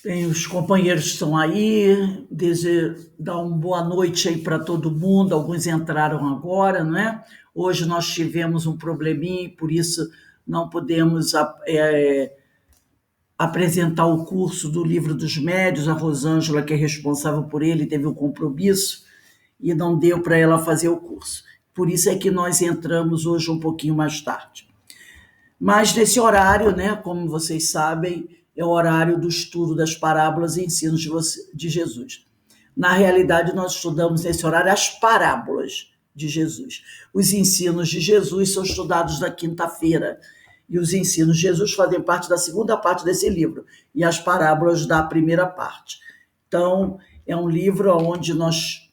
Bem, os companheiros estão aí, dar uma boa noite aí para todo mundo. Alguns entraram agora, não é? Hoje nós tivemos um probleminha e por isso não podemos apresentar o curso do Livro dos Médios. A Rosângela, que é responsável por ele, teve um compromisso e não deu para ela fazer o curso. Por isso é que nós entramos hoje um pouquinho mais tarde. Mas nesse horário, né, como vocês sabem, é o horário do estudo das parábolas e ensinos de Jesus. Na realidade, nós estudamos nesse horário as parábolas de Jesus. Os ensinos de Jesus são estudados na quinta-feira, e os ensinos de Jesus fazem parte da segunda parte desse livro, e as parábolas da primeira parte. Então, é um livro onde nós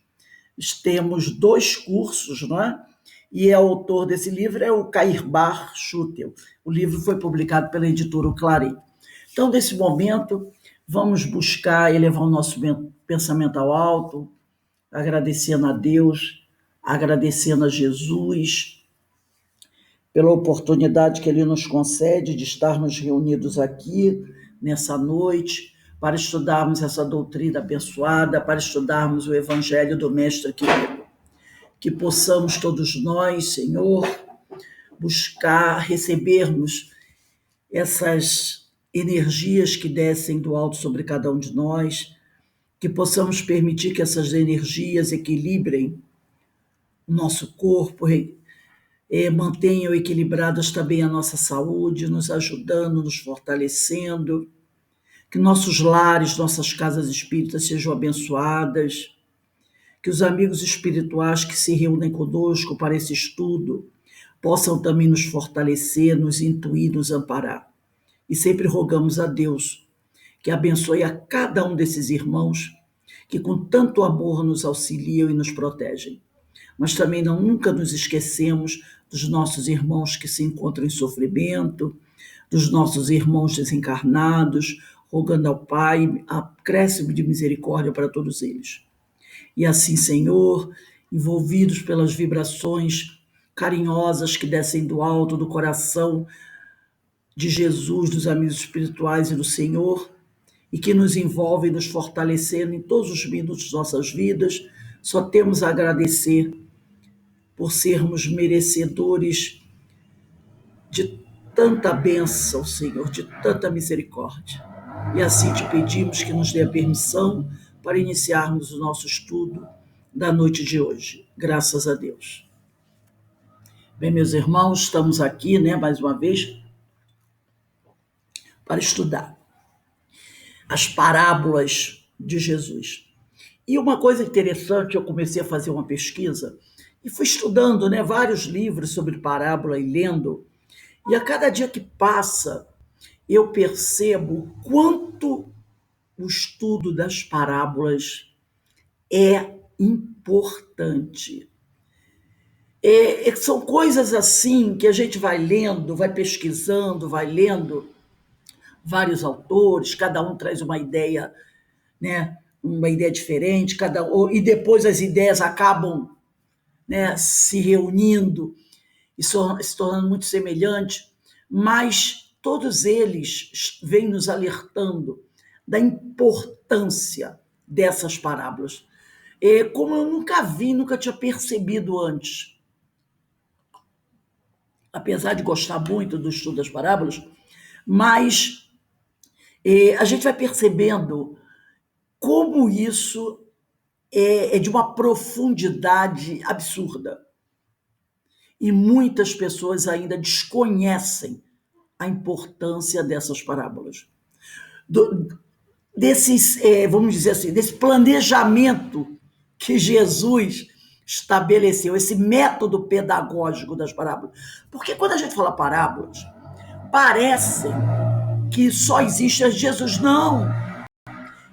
temos dois cursos, não é? E o autor desse livro é o Cair Bar Schutel. O livro foi publicado pela editora Clarim. Então, nesse momento, vamos buscar elevar o nosso pensamento ao alto, agradecendo a Deus, agradecendo a Jesus pela oportunidade que Ele nos concede de estarmos reunidos aqui nessa noite para estudarmos essa doutrina abençoada, para estudarmos o Evangelho do Mestre querido. Que possamos todos nós, Senhor, buscar recebermos essas energias que descem do alto sobre cada um de nós, que possamos permitir que essas energias equilibrem o nosso corpo, mantenham equilibradas também a nossa saúde, nos ajudando, nos fortalecendo, que nossos lares, nossas casas espíritas sejam abençoadas, que os amigos espirituais que se reúnem conosco para esse estudo possam também nos fortalecer, nos intuir, nos amparar. E sempre rogamos a Deus que abençoe a cada um desses irmãos que com tanto amor nos auxiliam e nos protegem. Mas também nunca nos esquecemos dos nossos irmãos que se encontram em sofrimento, dos nossos irmãos desencarnados, rogando ao Pai acréscimo de misericórdia para todos eles. E assim, Senhor, envolvidos pelas vibrações carinhosas que descem do alto do coração de Jesus, dos amigos espirituais e do Senhor, e que nos envolvem, nos fortalecendo em todos os minutos de nossas vidas, só temos a agradecer por sermos merecedores de tanta bênção, Senhor, de tanta misericórdia. E assim te pedimos que nos dê a permissão para iniciarmos o nosso estudo da noite de hoje. Graças a Deus. Bem, meus irmãos, estamos aqui, né, mais uma vez, para estudar as parábolas de Jesus. E uma coisa interessante, eu comecei a fazer uma pesquisa e fui estudando, né, vários livros sobre parábola e lendo, e a cada dia que passa, eu percebo quanto o estudo das parábolas é importante. São coisas assim que a gente vai lendo, vai pesquisando, vai lendo vários autores, cada um traz uma ideia, né, uma ideia diferente, e depois as ideias acabam, né, se reunindo e se tornando muito semelhantes, mas todos eles vêm nos alertando da importância dessas parábolas. Como eu nunca vi, nunca tinha percebido antes, apesar de gostar muito do estudo das parábolas, mas a gente vai percebendo como isso é de uma profundidade absurda. E muitas pessoas ainda desconhecem a importância dessas parábolas. Vamos dizer assim, desse planejamento que Jesus estabeleceu, esse método pedagógico das parábolas. Porque quando a gente fala parábolas, parece que só existe Jesus. Não.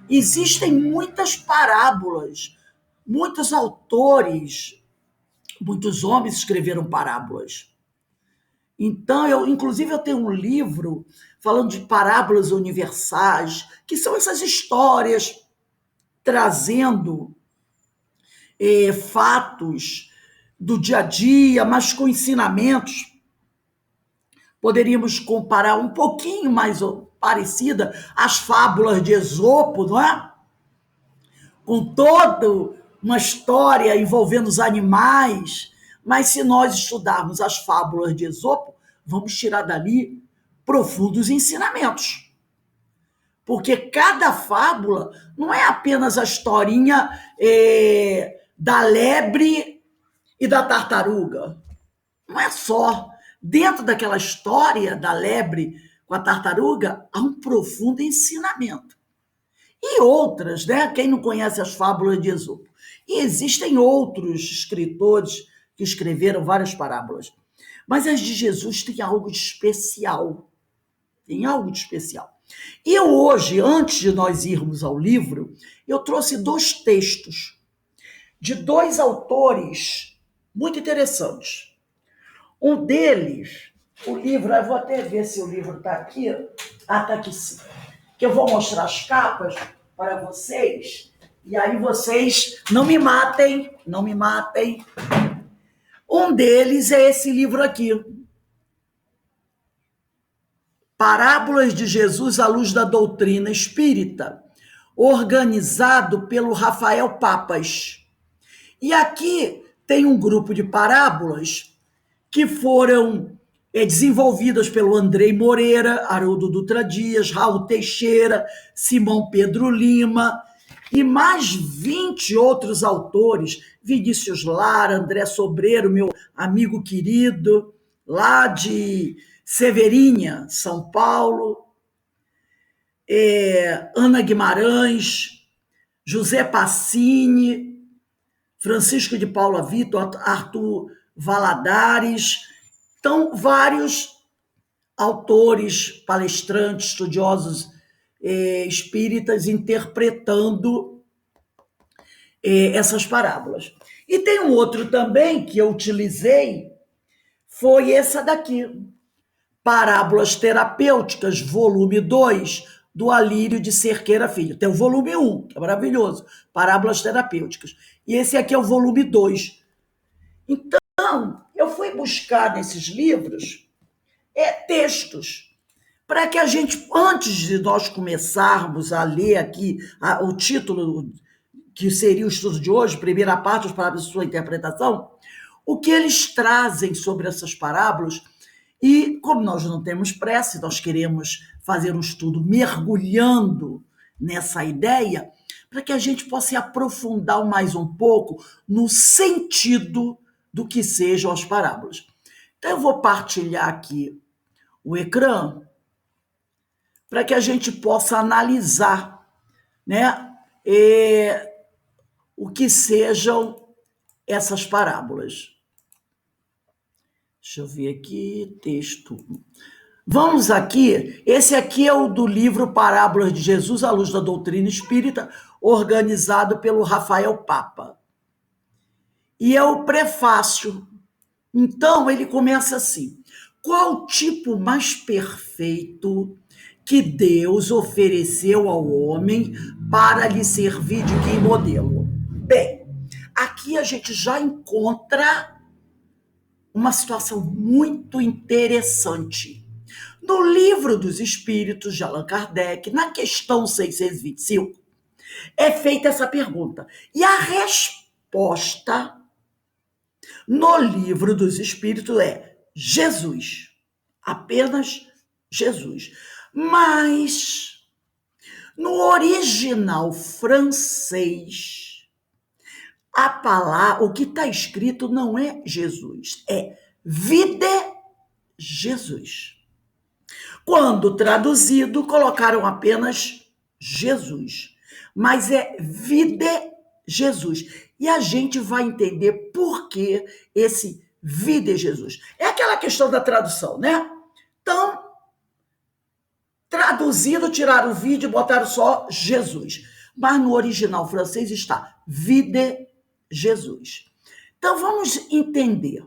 Existem muitas parábolas, muitos autores, muitos homens escreveram parábolas. Então, inclusive, eu tenho um livro falando de parábolas universais, que são essas histórias trazendo fatos do dia a dia, mas com ensinamentos Poderíamos comparar um pouquinho mais parecida às fábulas de Esopo, não é? Com toda uma história envolvendo os animais. Mas se nós estudarmos as fábulas de Esopo, vamos tirar dali profundos ensinamentos. Porque cada fábula não é apenas a historinha da lebre e da tartaruga. Não é só. Dentro daquela história da lebre com a tartaruga, há um profundo ensinamento. E outras, né? Quem não conhece as fábulas de Esopo? E existem outros escritores que escreveram várias parábolas. Mas as de Jesus têm algo de especial. Tem algo de especial. E eu hoje, antes de nós irmos ao livro, eu trouxe 2 textos de 2 autores muito interessantes. Um deles, o livro, eu vou até ver se o livro está aqui. Ah, está aqui sim. Que eu vou mostrar as capas para vocês. E aí vocês não me matem, não me matem. Um deles é esse livro aqui. Parábolas de Jesus à luz da doutrina espírita, organizado pelo Rafael Papas. E aqui tem um grupo de parábolas que foram desenvolvidas pelo Andrei Moreira, Haroldo Dutra Dias, Raul Teixeira, Simão Pedro Lima e mais 20 outros autores, Vinícius Lara, André Sobreiro, meu amigo querido, lá de Severinha, São Paulo, Ana Guimarães, José Passini, Francisco de Paula Vitor, Arthur Valadares. Então, vários autores, palestrantes, estudiosos espíritas interpretando essas parábolas. E tem um outro também que eu utilizei, foi essa daqui, Parábolas Terapêuticas, volume 2, do Alírio de Cerqueira Filho. Tem o volume 1, que é maravilhoso, Parábolas Terapêuticas. E esse aqui é o volume 2. Então, eu fui buscar nesses livros textos, para que a gente, antes de nós começarmos a ler aqui o título, que seria o estudo de hoje, primeira parte, as parábolas de sua interpretação, o que eles trazem sobre essas parábolas. E como nós não temos pressa, nós queremos fazer um estudo mergulhando nessa ideia, para que a gente possa aprofundar mais um pouco no sentido do que sejam as parábolas. Então eu vou partilhar aqui o ecrã para que a gente possa analisar, né, o que sejam essas parábolas. Deixa eu ver aqui, texto. Vamos aqui, esse aqui é o do livro Parábolas de Jesus à luz da doutrina espírita, organizado pelo Rafael Papa. E é o prefácio. Então, ele começa assim: qual o tipo mais perfeito que Deus ofereceu ao homem para lhe servir de guia e modelo? Bem, aqui a gente já encontra uma situação muito interessante. No Livro dos Espíritos, de Allan Kardec, na questão 625, é feita essa pergunta. E a resposta no Livro dos Espíritos é Jesus. Apenas Jesus. Mas, no original francês, a palavra, o que está escrito não é Jesus, é vide Jesus. Quando traduzido, colocaram apenas Jesus, mas é vide Jesus. E a gente vai entender por que esse vide Jesus. É aquela questão da tradução, né? Então, traduzido, tiraram o vídeo e botaram só Jesus. Mas no original francês está vide Jesus. Então vamos entender.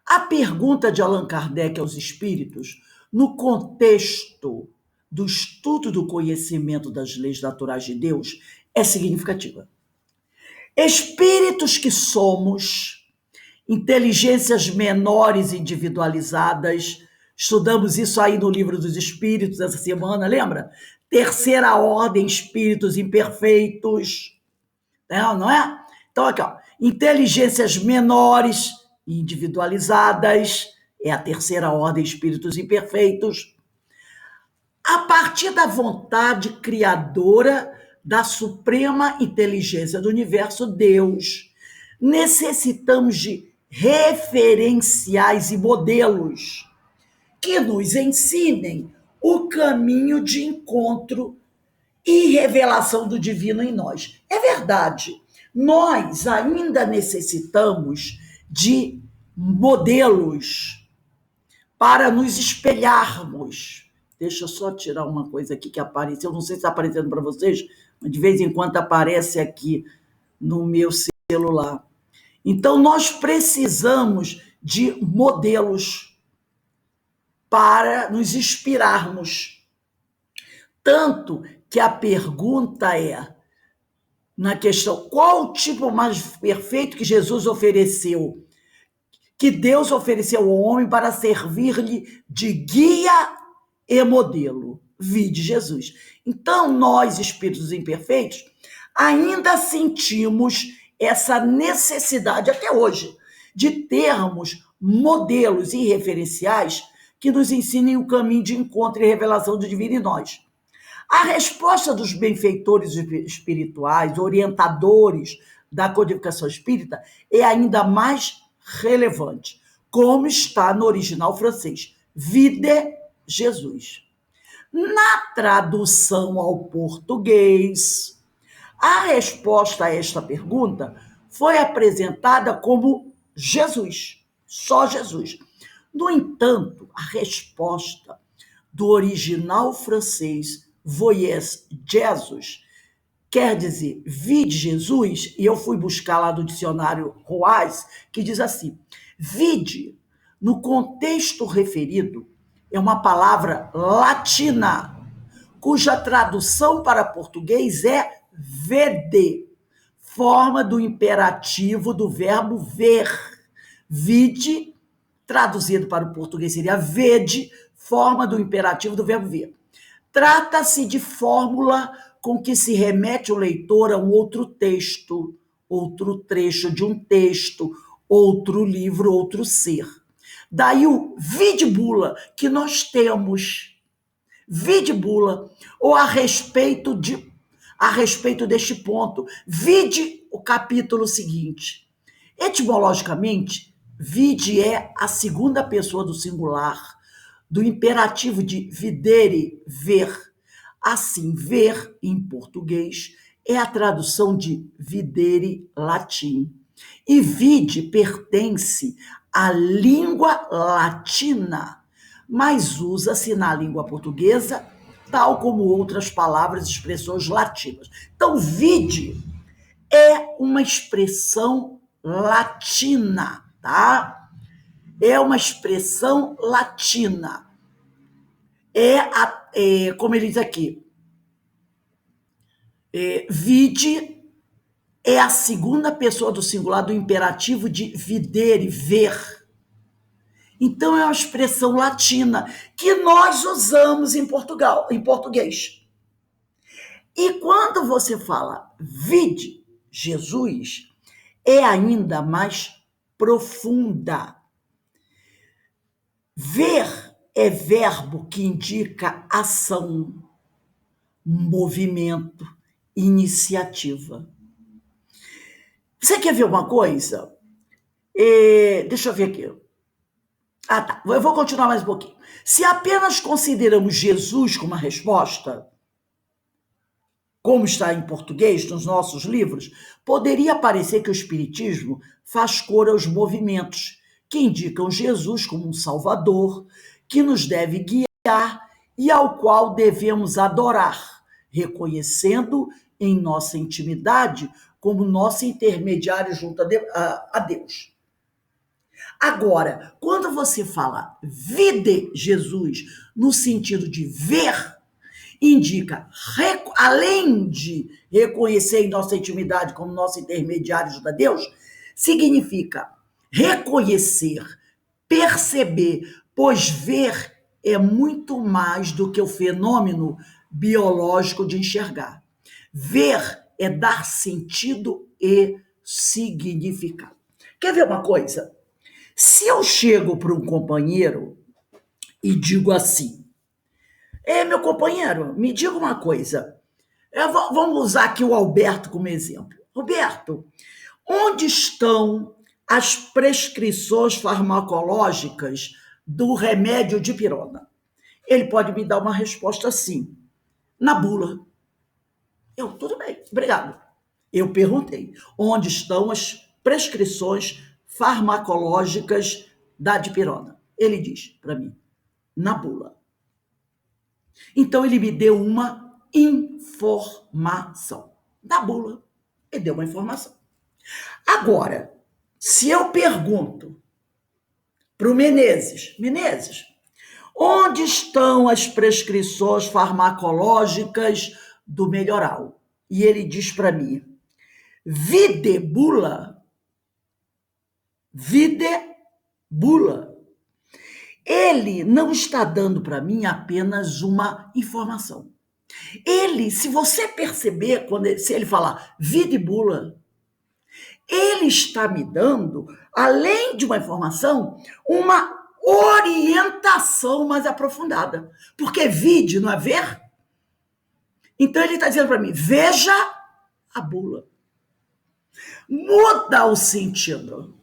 A pergunta de Allan Kardec aos espíritos, no contexto do estudo do conhecimento das leis naturais de Deus, é significativa. Espíritos que somos, inteligências menores individualizadas, Estudamos isso aí no Livro dos Espíritos essa semana, lembra? Terceira ordem, espíritos imperfeitos. Não é? Então, aqui, ó, inteligências menores, individualizadas, é a terceira ordem, espíritos imperfeitos. A partir da vontade criadora da suprema inteligência do universo, Deus, necessitamos de referenciais e modelos que nos ensinem o caminho de encontro e revelação do divino em nós. É verdade, nós ainda necessitamos de modelos para nos espelharmos. Deixa eu só tirar uma coisa aqui que apareceu, não sei se está aparecendo para vocês, mas de vez em quando aparece aqui no meu celular. Então, nós precisamos de modelos para nos inspirarmos. Tanto que a pergunta é, na questão, qual o tipo mais perfeito que Jesus ofereceu? Que Deus ofereceu ao homem para servir-lhe de guia e modelo. Vide Jesus. Então, nós, espíritos imperfeitos, ainda sentimos essa necessidade, até hoje, de termos modelos e referenciais que nos ensinem o caminho de encontro e revelação do divino em nós. A resposta dos benfeitores espirituais, orientadores da codificação espírita, é ainda mais relevante, como está no original francês. Vide Jesus. Na tradução ao português, a resposta a esta pergunta foi apresentada como Jesus, só Jesus. No entanto, a resposta do original francês, Voyez Jesus, quer dizer, vide Jesus, e eu fui buscar lá do dicionário Roaz, que diz assim, vide, no contexto referido, é uma palavra latina, cuja tradução para português é vede, forma do imperativo do verbo ver. Vide, traduzido para o português seria vede, forma do imperativo do verbo ver. Trata-se de fórmula com que se remete o leitor a um outro texto, outro trecho de um texto, outro livro, outro ser. Daí o vide bula que nós temos, vide bula, ou a respeito deste ponto, vide o capítulo seguinte. Etimologicamente, vide é a segunda pessoa do singular, do imperativo de videre, ver. Assim, ver, em português, é a tradução de videre latim. E vide pertence à língua latina, mas usa-se na língua portuguesa, tal como outras palavras e expressões latinas. Então, vide é uma expressão latina, tá? É uma expressão latina. Como ele diz aqui, vide é a segunda pessoa do singular do imperativo de videre, ver. Então, é uma expressão latina que nós usamos em português. E quando você fala vide Jesus, é ainda mais profunda. Ver é verbo que indica ação, movimento, iniciativa. Você quer ver uma coisa? Deixa eu ver aqui. Tá. Eu vou continuar mais um pouquinho. Se apenas consideramos Jesus como a resposta, como está em português nos nossos livros, poderia parecer que o Espiritismo faz cor aos movimentos que indicam Jesus como um Salvador, que nos deve guiar e ao qual devemos adorar, reconhecendo em nossa intimidade como nosso intermediário junto a Deus. Agora, quando você fala vide Jesus no sentido de ver, indica, além de reconhecer em nossa intimidade como nosso intermediário junto a Deus, significa reconhecer, perceber, pois ver é muito mais do que o fenômeno biológico de enxergar. Ver é dar sentido e significado. Quer ver uma coisa? Se eu chego para um companheiro e digo assim: meu companheiro, me diga uma coisa. Vamos usar aqui o Alberto como exemplo. Roberto, onde estão as prescrições farmacológicas do remédio de pirona? Ele pode me dar uma resposta assim: na bula. Tudo bem, obrigado. Eu perguntei: onde estão as prescrições farmacológicas da dipirona? Ele diz para mim: na bula. Então ele me deu uma informação. Da bula, ele deu uma informação. Agora, se eu pergunto para o Menezes: Menezes, onde estão as prescrições farmacológicas do Melhoral? E ele diz para mim: videbula. Videbula. Ele não está dando para mim apenas uma informação. Ele, se você perceber, se ele falar videbula, ele está me dando, além de uma informação, uma orientação mais aprofundada. Porque vide não é ver? Então ele está dizendo para mim: veja a bula. Muda o sentido.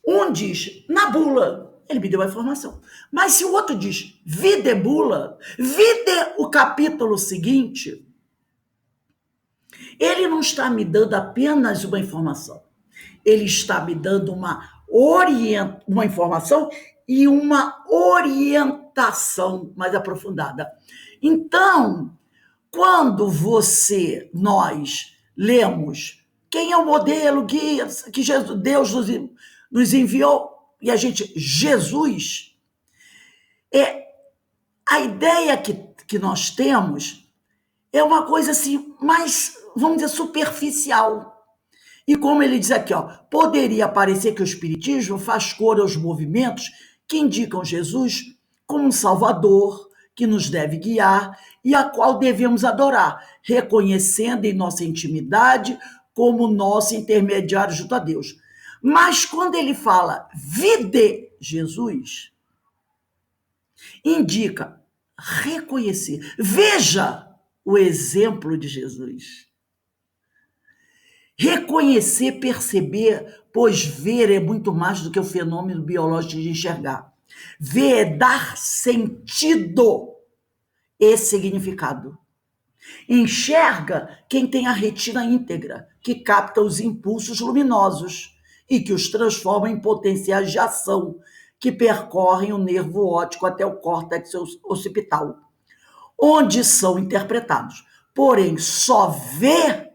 Um diz na bula, ele me deu a informação. Mas se o outro diz vide bula, vide o capítulo seguinte, ele não está me dando apenas uma informação. Ele está me dando uma informação e uma orientação mais aprofundada. Então, quando nós lemos quem é o modelo que Deus nos enviou, e a gente, Jesus, a ideia que nós temos é uma coisa assim, mais, vamos dizer, superficial. E como ele diz aqui, poderia parecer que o Espiritismo faz cor aos movimentos que indicam Jesus como um Salvador, que nos deve guiar e a qual devemos adorar, reconhecendo em nossa intimidade como nosso intermediário junto a Deus. Mas quando ele fala vide Jesus, indica reconhecer. Veja o exemplo de Jesus. Reconhecer, perceber, pois ver é muito mais do que o fenômeno biológico de enxergar. Ver é dar sentido e significado. Enxerga quem tem a retina íntegra, que capta os impulsos luminosos e que os transforma em potenciais de ação, que percorrem o nervo óptico até o córtex occipital, onde são interpretados. Porém, só vê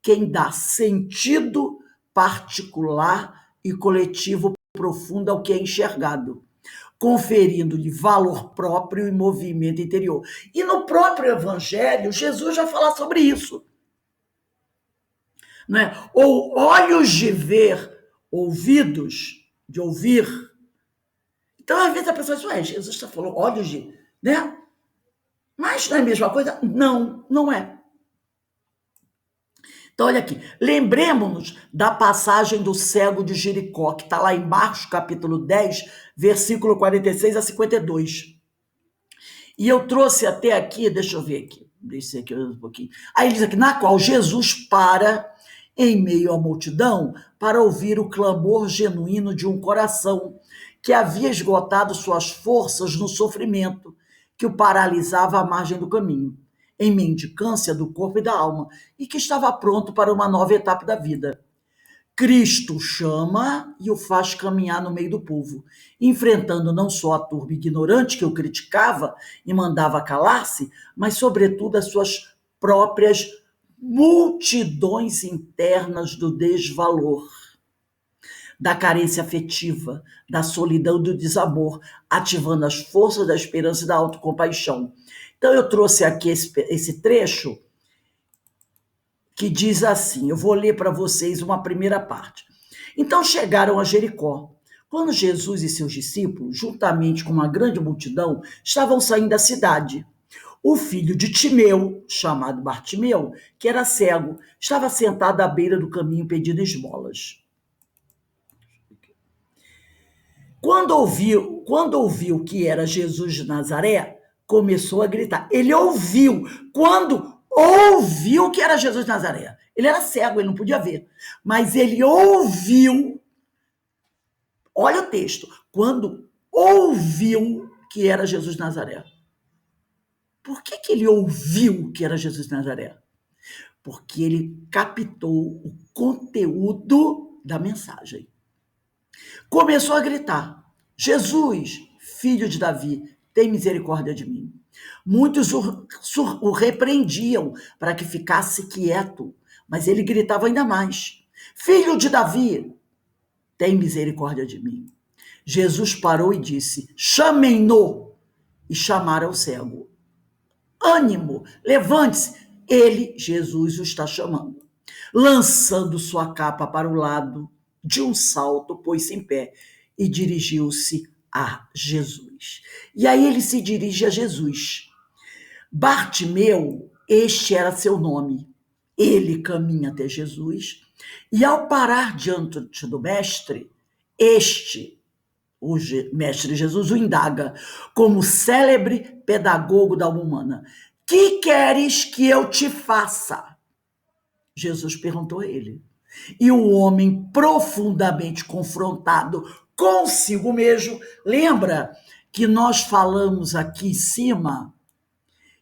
quem dá sentido particular e coletivo profundo ao que é enxergado, conferindo-lhe valor próprio e movimento interior. E no próprio Evangelho, Jesus já fala sobre isso. Não é? Ou olhos de ver, ouvidos de ouvir. Então, às vezes a pessoa diz: Jesus está falando olhos de... né? Mas não é a mesma coisa? Não, não é. Então, olha aqui, lembremos-nos da passagem do cego de Jericó, que está lá em Marcos, capítulo 10, versículo 46 a 52. E eu trouxe até aqui, deixa eu ver aqui, deixa aqui um pouquinho. Aí ele diz aqui, na qual Jesus para em meio à multidão para ouvir o clamor genuíno de um coração que havia esgotado suas forças no sofrimento, que o paralisava à margem do caminho, em mendicância do corpo e da alma, e que estava pronto para uma nova etapa da vida. Cristo chama e o faz caminhar no meio do povo, enfrentando não só a turba ignorante que o criticava e mandava calar-se, mas, sobretudo, as suas próprias multidões internas do desvalor, da carência afetiva, da solidão e do desamor, ativando as forças da esperança e da autocompaixão. Então, eu trouxe aqui esse trecho que diz assim, eu vou ler para vocês uma primeira parte. Então chegaram a Jericó. Quando Jesus e seus discípulos, juntamente com uma grande multidão, estavam saindo da cidade, o filho de Timeu, chamado Bartimeu, que era cego, estava sentado à beira do caminho pedindo esmolas. Quando ouviu que era Jesus de Nazaré, começou a gritar. Ele ouviu. Quando ouviu que era Jesus de Nazaré. Ele era cego, ele não podia ver. Mas ele ouviu. Olha o texto. Quando ouviu que era Jesus de Nazaré. Por que ele ouviu que era Jesus de Nazaré? Porque ele captou o conteúdo da mensagem. Começou a gritar: Jesus, filho de Davi, tem misericórdia de mim. Muitos o repreendiam para que ficasse quieto, mas ele gritava ainda mais: Filho de Davi, tem misericórdia de mim. Jesus parou e disse: Chamem-no. E chamaram o cego. Ânimo, levante-se. Ele, Jesus, o está chamando. Lançando sua capa para o lado, de um salto, pôs-se em pé e dirigiu-se a Jesus. E aí ele se dirige a Jesus. Bartimeu, este era seu nome. Ele caminha até Jesus e, ao parar diante do mestre, o mestre Jesus, o indaga como célebre pedagogo da alma humana. Que queres que eu te faça? Jesus perguntou a ele. E o homem, profundamente confrontado consigo mesmo, lembra que nós falamos aqui em cima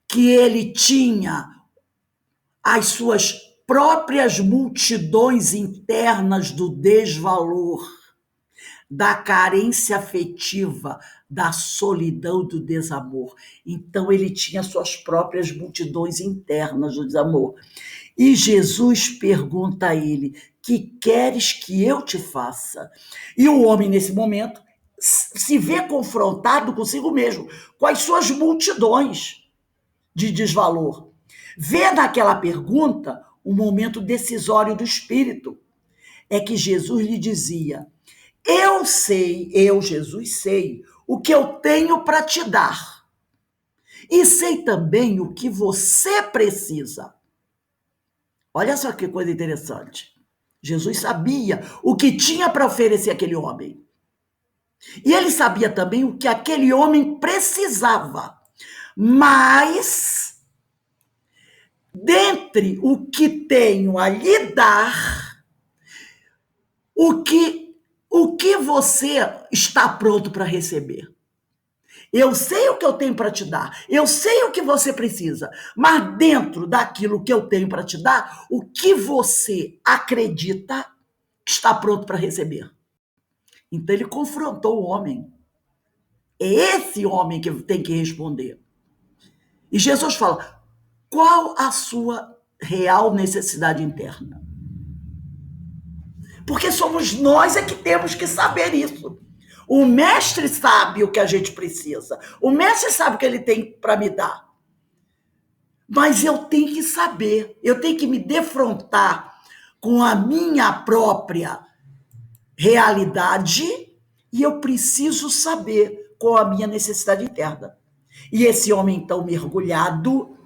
que ele tinha as suas próprias multidões internas do desvalor, da carência afetiva, da solidão, do desamor. Então ele tinha suas próprias multidões internas do desamor. E Jesus pergunta a ele: que queres que eu te faça? E o homem, nesse momento, se vê confrontado consigo mesmo, com as suas multidões de desvalor. Vê naquela pergunta um momento decisório do espírito. É que Jesus lhe dizia: eu, Jesus, sei o que eu tenho para te dar. E sei também o que você precisa. Olha só que coisa interessante. Jesus sabia o que tinha para oferecer aquele homem. E ele sabia também o que aquele homem precisava. Mas, dentre o que tenho a lhe dar, o que você está pronto para receber? Eu sei o que eu tenho para te dar, eu sei o que você precisa, mas dentro daquilo que eu tenho para te dar, o que você acredita que está pronto para receber? Então ele confrontou o homem. É esse homem que tem que responder. E Jesus fala: qual a sua real necessidade interna? Porque somos nós que temos que saber isso. O mestre sabe o que a gente precisa. O mestre sabe o que ele tem para me dar. Mas eu tenho que saber, eu tenho que me defrontar com a minha própria realidade e eu preciso saber qual a minha necessidade interna. E esse homem, então, mergulhado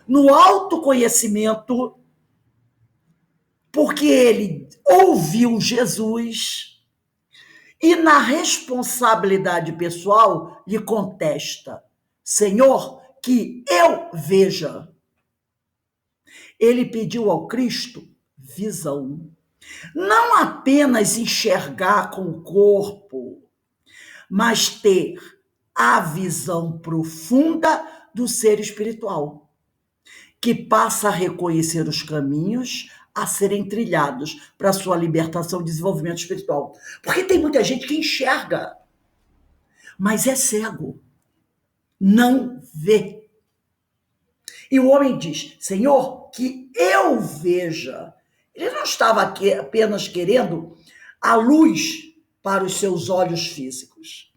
no autoconhecimento, porque ele ouviu Jesus, e na responsabilidade pessoal lhe contesta: Senhor, que eu veja. Ele pediu ao Cristo visão. Não apenas enxergar com o corpo, mas ter a visão profunda do ser espiritual, que passa a reconhecer os caminhos a serem trilhados para a sua libertação e desenvolvimento espiritual. Porque tem muita gente que enxerga, mas é cego, não vê. E o homem diz: Senhor, que eu veja. Ele não estava aqui apenas querendo a luz para os seus olhos físicos.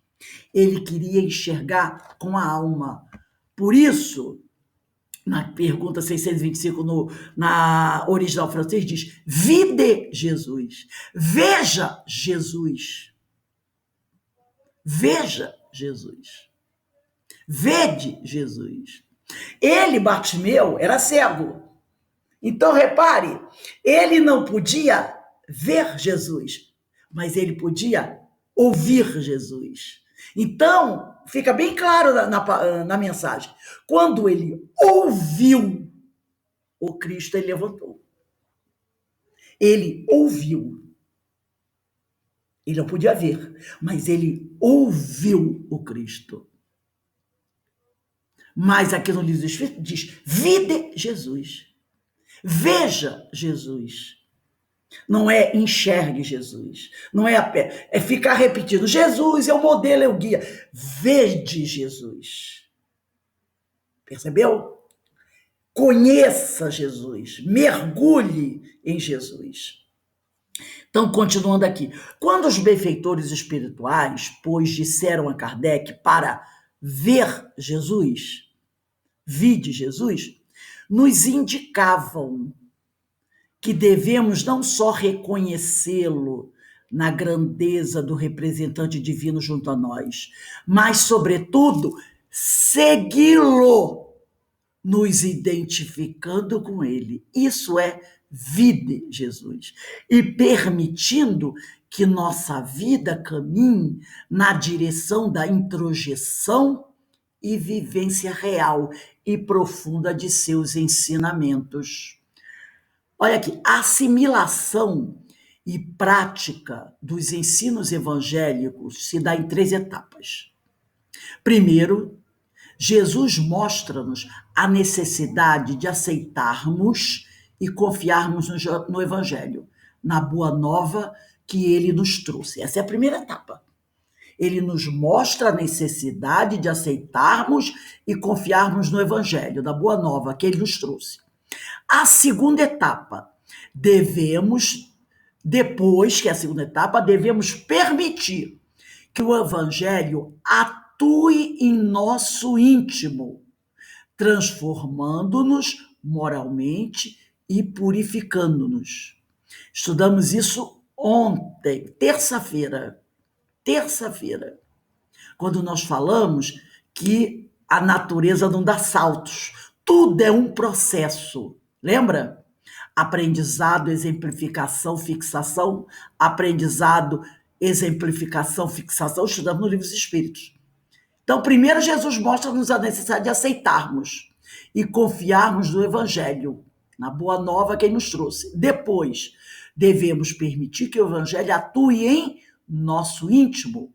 Ele queria enxergar com a alma. Por isso, na pergunta 625, na original francês, diz: vide Jesus, veja Jesus. Veja Jesus. Vede Jesus. Ele, Bartimeu, era cego. Então, repare, ele não podia ver Jesus, mas ele podia ouvir Jesus. Então, fica bem claro na mensagem. Quando ele ouviu o Cristo, ele levantou. Ele ouviu. Ele não podia ver, mas ele ouviu o Cristo. Mas aqui no livro dos Espíritos diz: vide Jesus. Veja Jesus. Não é enxergue Jesus. Não é ficar repetindo: Jesus é o modelo, é o guia. Vede Jesus. Percebeu? Conheça Jesus. Mergulhe em Jesus. Então, continuando aqui. Quando os benfeitores espirituais, pois, disseram a Kardec para ver Jesus, vide Jesus, nos indicavam que devemos não só reconhecê-lo na grandeza do representante divino junto a nós, mas, sobretudo, segui-lo, nos identificando com ele. Isso é vide Jesus. E permitindo que nossa vida caminhe na direção da introjeção e vivência real e profunda de seus ensinamentos. Olha aqui, a assimilação e prática dos ensinos evangélicos se dá em 3 etapas. Primeiro, Jesus mostra-nos a necessidade de aceitarmos e confiarmos no Evangelho, na boa nova que ele nos trouxe. Essa é a primeira etapa. Ele nos mostra a necessidade de aceitarmos e confiarmos no Evangelho, na boa nova que ele nos trouxe. A segunda etapa, depois que é a segunda etapa, devemos permitir que o Evangelho atue em nosso íntimo, transformando-nos moralmente e purificando-nos. Estudamos isso ontem, terça-feira, quando nós falamos que a natureza não dá saltos, tudo é um processo. Lembra? Aprendizado, exemplificação, fixação. Aprendizado, exemplificação, fixação. Estudamos no Livro dos Espíritos. Então, primeiro, Jesus mostra-nos a necessidade de aceitarmos e confiarmos no Evangelho, na boa nova que ele nos trouxe. Depois, devemos permitir que o Evangelho atue em nosso íntimo,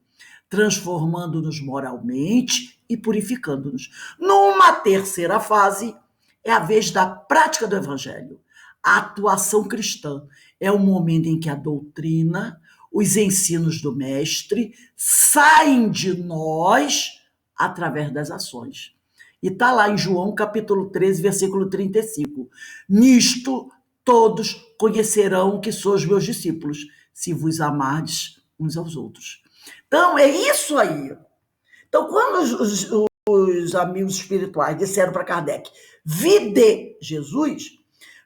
transformando-nos moralmente e purificando-nos. Numa terceira fase, é a vez da prática do Evangelho. A atuação cristã é o momento em que a doutrina, os ensinos do Mestre saem de nós através das ações. E está lá em João capítulo 13, versículo 35. Nisto todos conhecerão que sois meus discípulos, se vos amardes uns aos outros. Então, é isso aí. Então, quando os amigos espirituais disseram para Kardec, vide Jesus,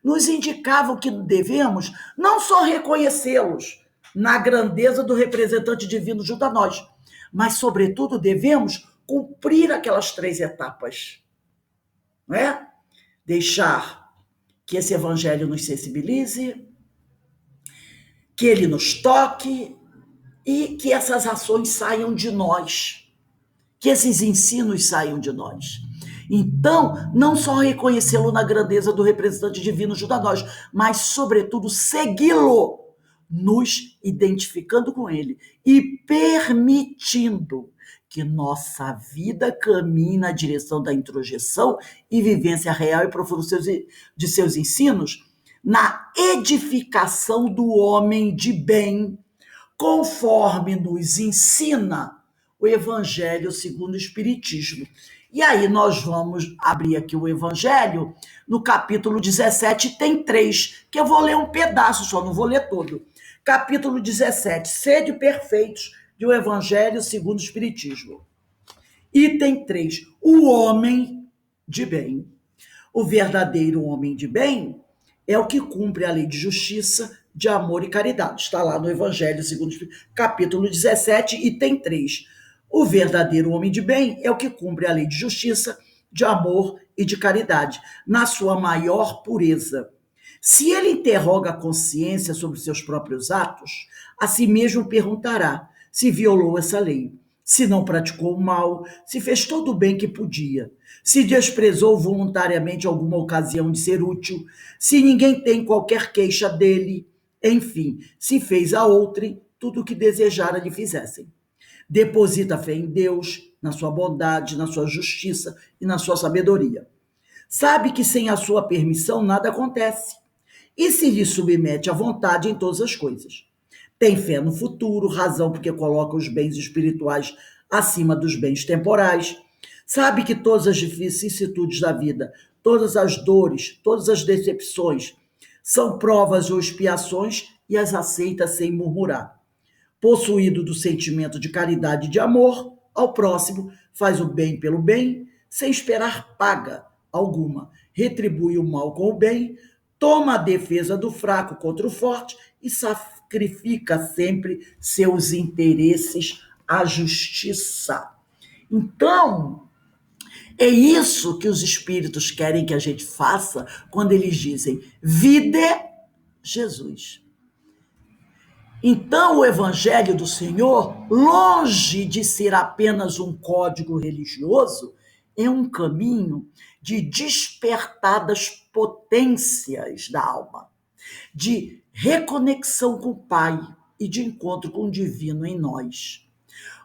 nos indicavam que devemos não só reconhecê-los na grandeza do representante divino junto a nós, mas, sobretudo, devemos cumprir aquelas 3 etapas. Não é? Deixar que esse evangelho nos sensibilize, que ele nos toque e que essas ações saiam de nós, que esses ensinos saiam de nós. Então, não só reconhecê-lo na grandeza do representante divino junto a nós, mas, sobretudo, segui-lo, nos identificando com ele e permitindo que nossa vida caminhe na direção da introjeção e vivência real e profunda de seus ensinos, na edificação do homem de bem, conforme nos ensina o Evangelho segundo o Espiritismo. E aí nós vamos abrir aqui o Evangelho, no capítulo 17, tem 3, que eu vou ler um pedaço só, não vou ler todo. Capítulo 17, sede perfeitos de o Evangelho segundo o Espiritismo. Item 3, o homem de bem. O verdadeiro homem de bem é o que cumpre a lei de justiça, de amor e caridade. Está lá no Evangelho segundo o Espiritismo, capítulo 17, item 3. O verdadeiro homem de bem é o que cumpre a lei de justiça, de amor e de caridade, na sua maior pureza. Se ele interroga a consciência sobre seus próprios atos, a si mesmo perguntará se violou essa lei, se não praticou o mal, se fez todo o bem que podia, se desprezou voluntariamente alguma ocasião de ser útil, se ninguém tem qualquer queixa dele, enfim, se fez a outrem tudo o que desejara lhe fizessem. Deposita fé em Deus, na sua bondade, na sua justiça e na sua sabedoria. Sabe que sem a sua permissão nada acontece e se lhe submete à vontade em todas as coisas. Tem fé no futuro, razão porque coloca os bens espirituais acima dos bens temporais. Sabe que todas as vicissitudes da vida, todas as dores, todas as decepções são provas ou expiações e as aceita sem murmurar. Possuído do sentimento de caridade e de amor ao próximo, faz o bem pelo bem, sem esperar paga alguma, retribui o mal com o bem, toma a defesa do fraco contra o forte e sacrifica sempre seus interesses à justiça. Então, é isso que os espíritos querem que a gente faça quando eles dizem: vide Jesus. Então, o Evangelho do Senhor, longe de ser apenas um código religioso, é um caminho de despertar das potências da alma, de reconexão com o Pai e de encontro com o divino em nós.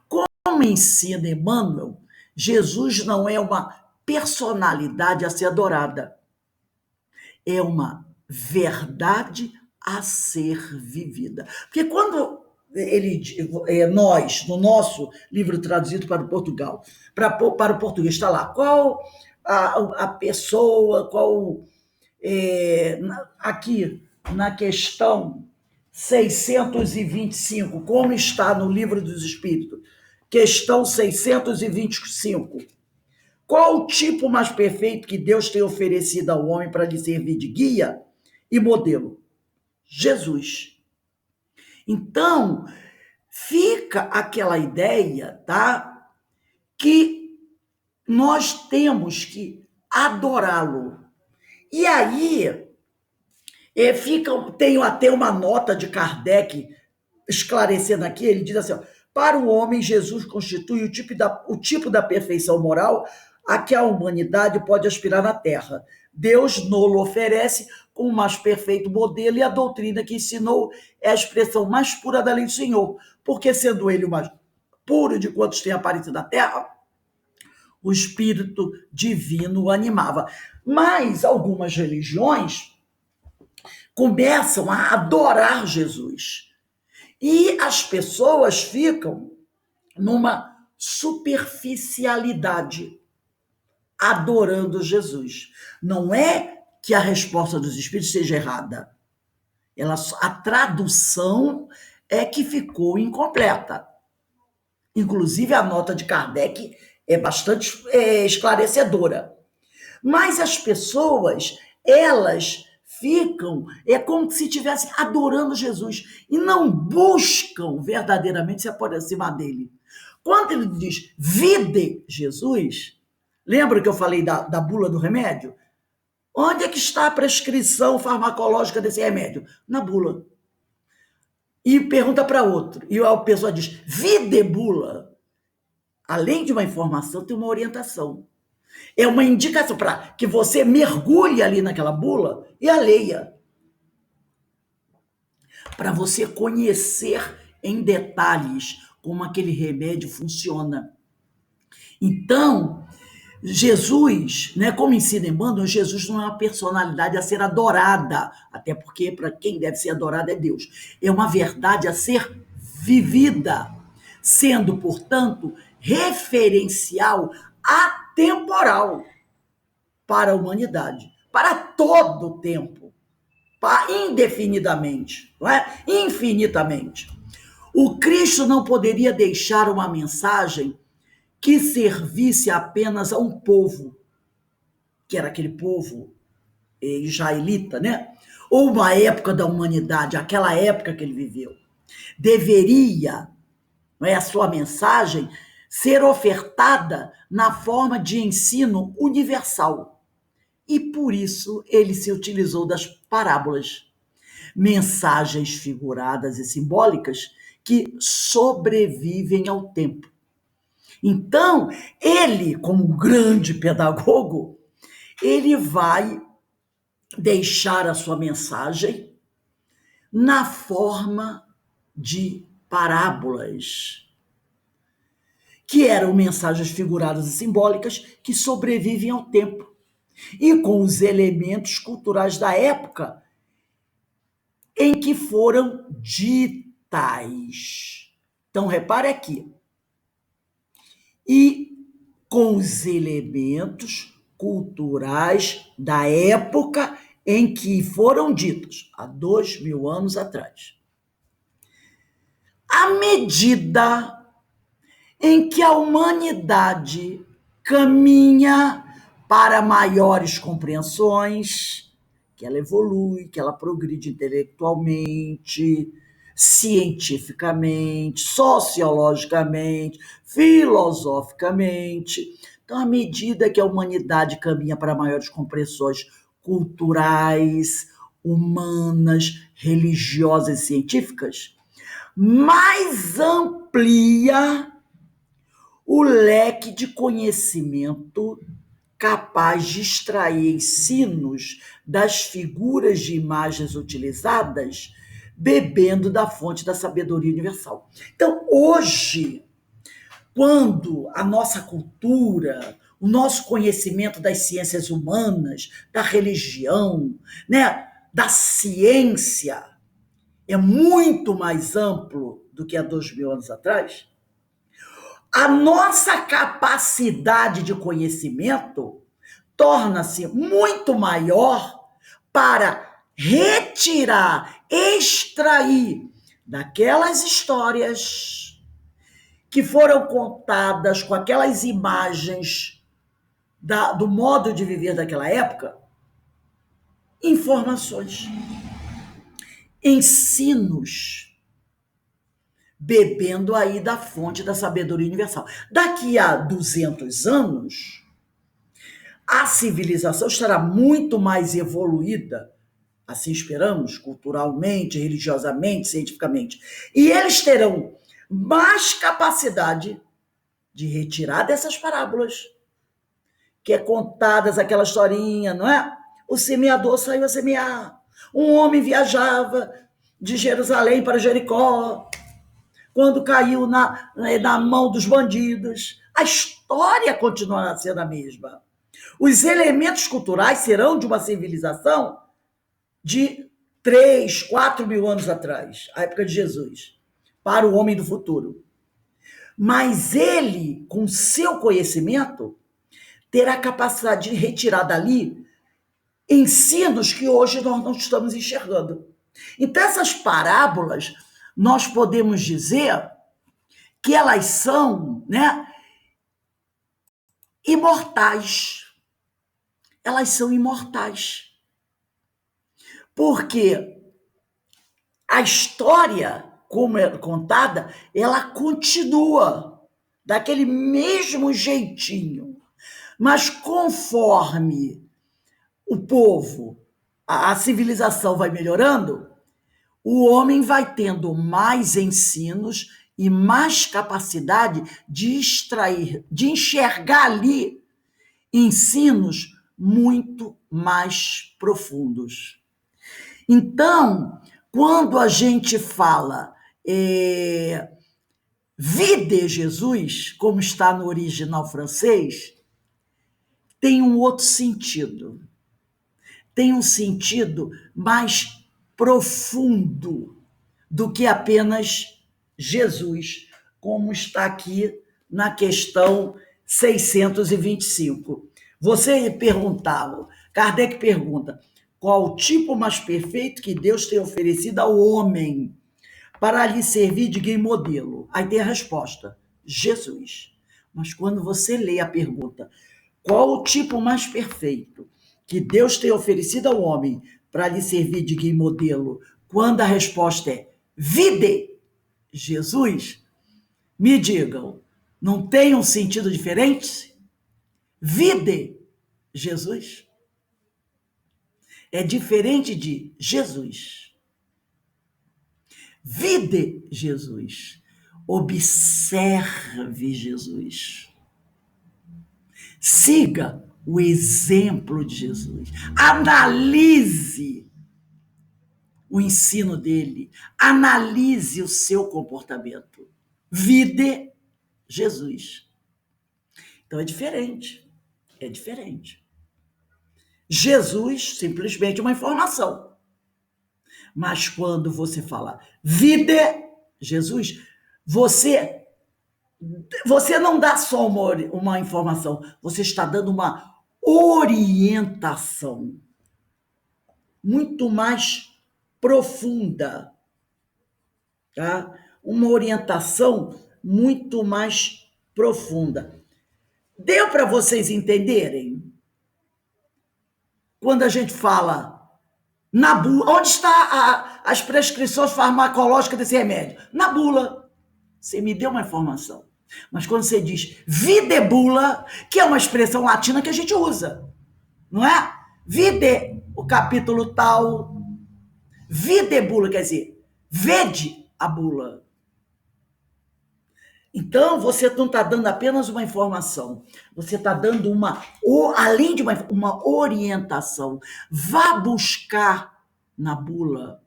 Como ensina Emmanuel, Jesus não é uma personalidade a ser adorada, é uma verdade a ser vivida. Porque quando nós, no nosso livro traduzido para o Portugal, para o português, está lá, qual a pessoa, aqui na questão 625, como está no livro dos Espíritos, questão 625, qual o tipo mais perfeito que Deus tem oferecido ao homem para lhe servir de guia e modelo? Jesus. Então, fica aquela ideia, tá? Que nós temos que adorá-lo. E aí, tem até uma nota de Kardec esclarecendo aqui, ele diz assim, ó, para o homem, Jesus constitui o tipo da perfeição moral a que a humanidade pode aspirar na Terra. Deus nolo oferece como o mais perfeito modelo e a doutrina que ensinou é a expressão mais pura da lei do Senhor, porque sendo ele o mais puro de quantos têm aparecido na Terra, o Espírito Divino o animava. Mas algumas religiões começam a adorar Jesus e as pessoas ficam numa superficialidade, adorando Jesus. Não é que a resposta dos espíritos seja errada. A tradução é que ficou incompleta. Inclusive, a nota de Kardec é bastante esclarecedora. Mas as pessoas, elas ficam, é como se estivessem adorando Jesus e não buscam verdadeiramente se aproximar dele. Quando ele diz, vide Jesus, lembra que eu falei da bula do remédio? Onde é que está a prescrição farmacológica desse remédio? Na bula. E pergunta para outro. E a pessoa diz, vide bula. Além de uma informação, tem uma orientação. É uma indicação para que você mergulhe ali naquela bula e a leia. Para você conhecer em detalhes como aquele remédio funciona. Então, Jesus, né, como ensina Emmanuel, Jesus não é uma personalidade a ser adorada, até porque para quem deve ser adorado é Deus. É uma verdade a ser vivida, sendo, portanto, referencial atemporal para a humanidade, para todo o tempo, indefinidamente, não é? Infinitamente. O Cristo não poderia deixar uma mensagem que servisse apenas a um povo, que era aquele povo israelita, né? Ou uma época da humanidade, aquela época que ele viveu. Deveria, não é, a sua mensagem ser ofertada na forma de ensino universal. E por isso ele se utilizou das parábolas, mensagens figuradas e simbólicas que sobrevivem ao tempo. Então, ele, como um grande pedagogo, ele vai deixar a sua mensagem na forma de parábolas, que eram mensagens figuradas e simbólicas que sobrevivem ao tempo e com os elementos culturais da época em que foram ditas. Então, repare aqui. E com os elementos culturais da época em que foram ditos, há 2000 anos atrás. À medida em que a humanidade caminha para maiores compreensões, que ela evolui, que ela progride intelectualmente, cientificamente, sociologicamente, filosoficamente. Então, à medida que a humanidade caminha para maiores compreensões culturais, humanas, religiosas e científicas, mais amplia o leque de conhecimento capaz de extrair ensinos das figuras de imagens utilizadas, bebendo da fonte da sabedoria universal. Então, hoje, quando a nossa cultura, o nosso conhecimento das ciências humanas, da religião, né, da ciência, é muito mais amplo do que há 2000 anos atrás, a nossa capacidade de conhecimento torna-se muito maior para retirar, extrair daquelas histórias que foram contadas com aquelas imagens do modo de viver daquela época, informações, ensinos, bebendo aí da fonte da sabedoria universal. Daqui a 200 anos, a civilização estará muito mais evoluída, assim esperamos, culturalmente, religiosamente, cientificamente. E eles terão mais capacidade de retirar dessas parábolas, que é contadas aquela historinha, não é? O semeador saiu a semear. Um homem viajava de Jerusalém para Jericó, quando caiu na mão dos bandidos. A história continuará sendo a mesma. Os elementos culturais serão de uma civilização de 3, 4 mil anos atrás, a época de Jesus, para o homem do futuro. Mas ele, com seu conhecimento, terá a capacidade de retirar dali ensinos que hoje nós não estamos enxergando. Então, essas parábolas, nós podemos dizer que elas são, né, imortais. Elas são imortais. Porque a história, como é contada, ela continua daquele mesmo jeitinho. Mas conforme o povo, a civilização vai melhorando, o homem vai tendo mais ensinos e mais capacidade de extrair, de enxergar ali ensinos muito mais profundos. Então, quando a gente fala vie de Jesus, como está no original francês, tem um outro sentido. Tem um sentido mais profundo do que apenas Jesus, como está aqui na questão 625. Você perguntava, Kardec pergunta, qual o tipo mais perfeito que Deus tem oferecido ao homem para lhe servir de guia e modelo? Aí tem a resposta, Jesus. Mas quando você lê a pergunta, qual o tipo mais perfeito que Deus tem oferecido ao homem para lhe servir de guia e modelo? Quando a resposta é vide Jesus, me digam, não tem um sentido diferente? Vide Jesus é diferente de Jesus. Vide Jesus. Observe Jesus. Siga o exemplo de Jesus. Analise o ensino dele. Analise o seu comportamento. Vide Jesus. Então é diferente. É diferente. Jesus, simplesmente uma informação. Mas quando você fala vide Jesus, você não dá só uma informação, você está dando uma orientação muito mais profunda, tá? Uma orientação muito mais profunda. Deu para vocês entenderem? Quando a gente fala na bula, onde está as prescrições farmacológicas desse remédio? Na bula. Você me deu uma informação. Mas quando você diz videbula, que é uma expressão latina que a gente usa, não é? Vide, o capítulo tal. Videbula quer dizer, vede a bula. Então, você não está dando apenas uma informação, você está dando além de uma orientação. Vá buscar na bula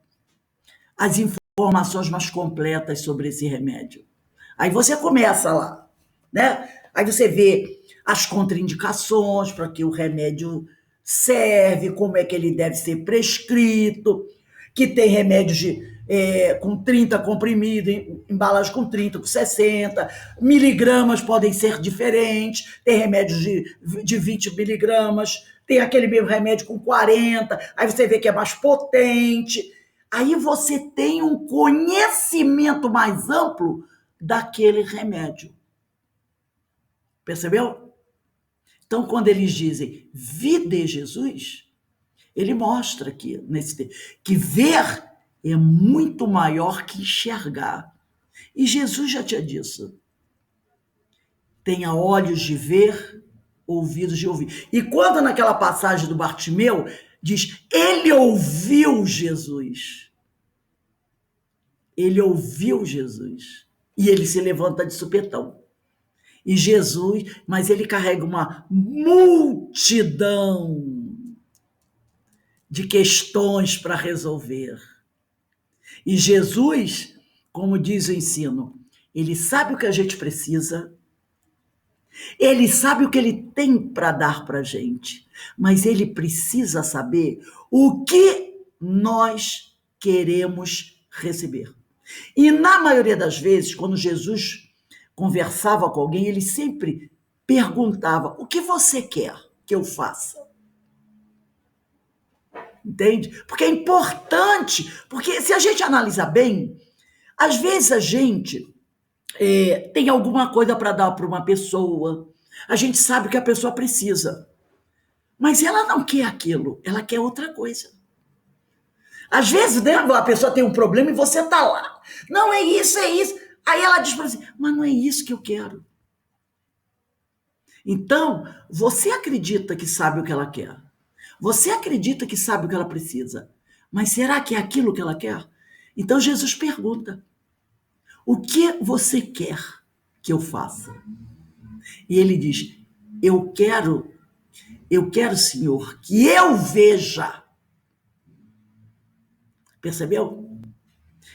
as informações mais completas sobre esse remédio. Aí você começa lá, né? Aí você vê as contraindicações para que o remédio serve, como é que ele deve ser prescrito, que tem remédios com 30 comprimidos, embalagem com 30, com 60, miligramas podem ser diferentes, tem remédios de 20 miligramas, tem aquele mesmo remédio com 40, aí você vê que é mais potente, aí você tem um conhecimento mais amplo daquele remédio. Percebeu? Então, quando eles dizem vide Jesus, ele mostra aqui, que ver é muito maior que enxergar. E Jesus já tinha disso. Tenha olhos de ver, ouvidos de ouvir. E quando naquela passagem do Bartimeu, diz, ele ouviu Jesus. Ele ouviu Jesus. E ele se levanta de supetão. E Jesus, mas ele carrega uma multidão de questões para resolver. E Jesus, como diz o ensino, ele sabe o que a gente precisa, ele sabe o que ele tem para dar para a gente, mas ele precisa saber o que nós queremos receber. E na maioria das vezes, quando Jesus conversava com alguém, ele sempre perguntava, o que você quer que eu faça? Entende? Porque é importante, porque se a gente analisar bem, às vezes a gente tem alguma coisa para dar para uma pessoa, a gente sabe que a pessoa precisa, mas ela não quer aquilo, ela quer outra coisa. Às vezes, né, a pessoa tem um problema e você está lá. Não, é isso, é isso. Aí ela diz para você, mas não é isso que eu quero. Então, você acredita que sabe o que ela quer. Você acredita que sabe o que ela precisa. Mas será que é aquilo que ela quer? Então, Jesus pergunta, o que você quer que eu faça? E ele diz, eu quero, Senhor, que eu veja. Percebeu?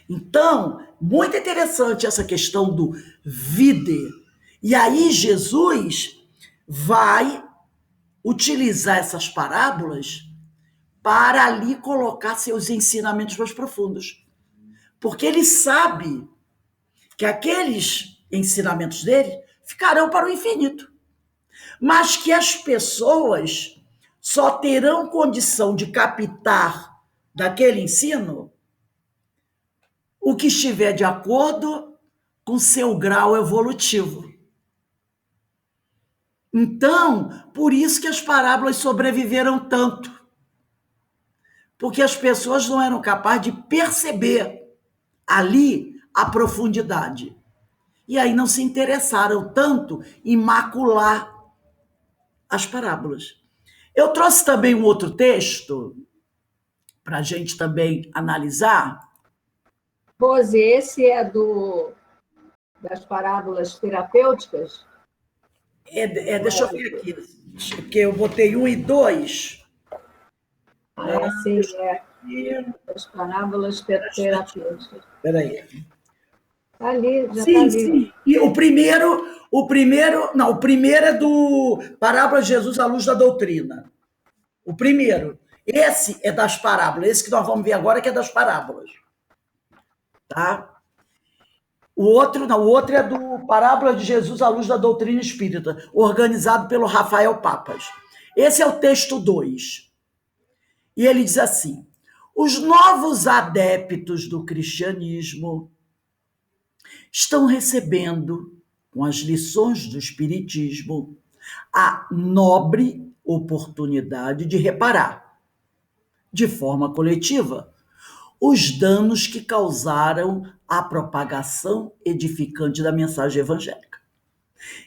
Então, muito interessante essa questão do vide. E aí Jesus vai utilizar essas parábolas para ali colocar seus ensinamentos mais profundos. Porque ele sabe que aqueles ensinamentos dele ficarão para o infinito. Mas que as pessoas só terão condição de captar daquele ensino o que estiver de acordo com seu grau evolutivo. Então, por isso que as parábolas sobreviveram tanto. Porque as pessoas não eram capazes de perceber ali a profundidade. E aí não se interessaram tanto em macular as parábolas. Eu trouxe também um outro texto para a gente também analisar. Rose, esse é das parábolas terapêuticas? Deixa eu ver aqui, porque eu botei 1 e 2. Sim, das parábolas terapêuticas. Espera aí. Está ali, já Sim, está ali. sim. E o primeiro é do Parábola de Jesus à luz da doutrina. O primeiro. Esse é das parábolas. Esse que nós vamos ver agora que é das parábolas. Tá? O outro é do Parábola de Jesus à luz da doutrina espírita, organizado pelo Rafael Papas. Esse é o texto 2. E ele diz assim: os novos adeptos do cristianismo estão recebendo, com as lições do Espiritismo, a nobre oportunidade de reparar, de forma coletiva, os danos que causaram a propagação edificante da mensagem evangélica.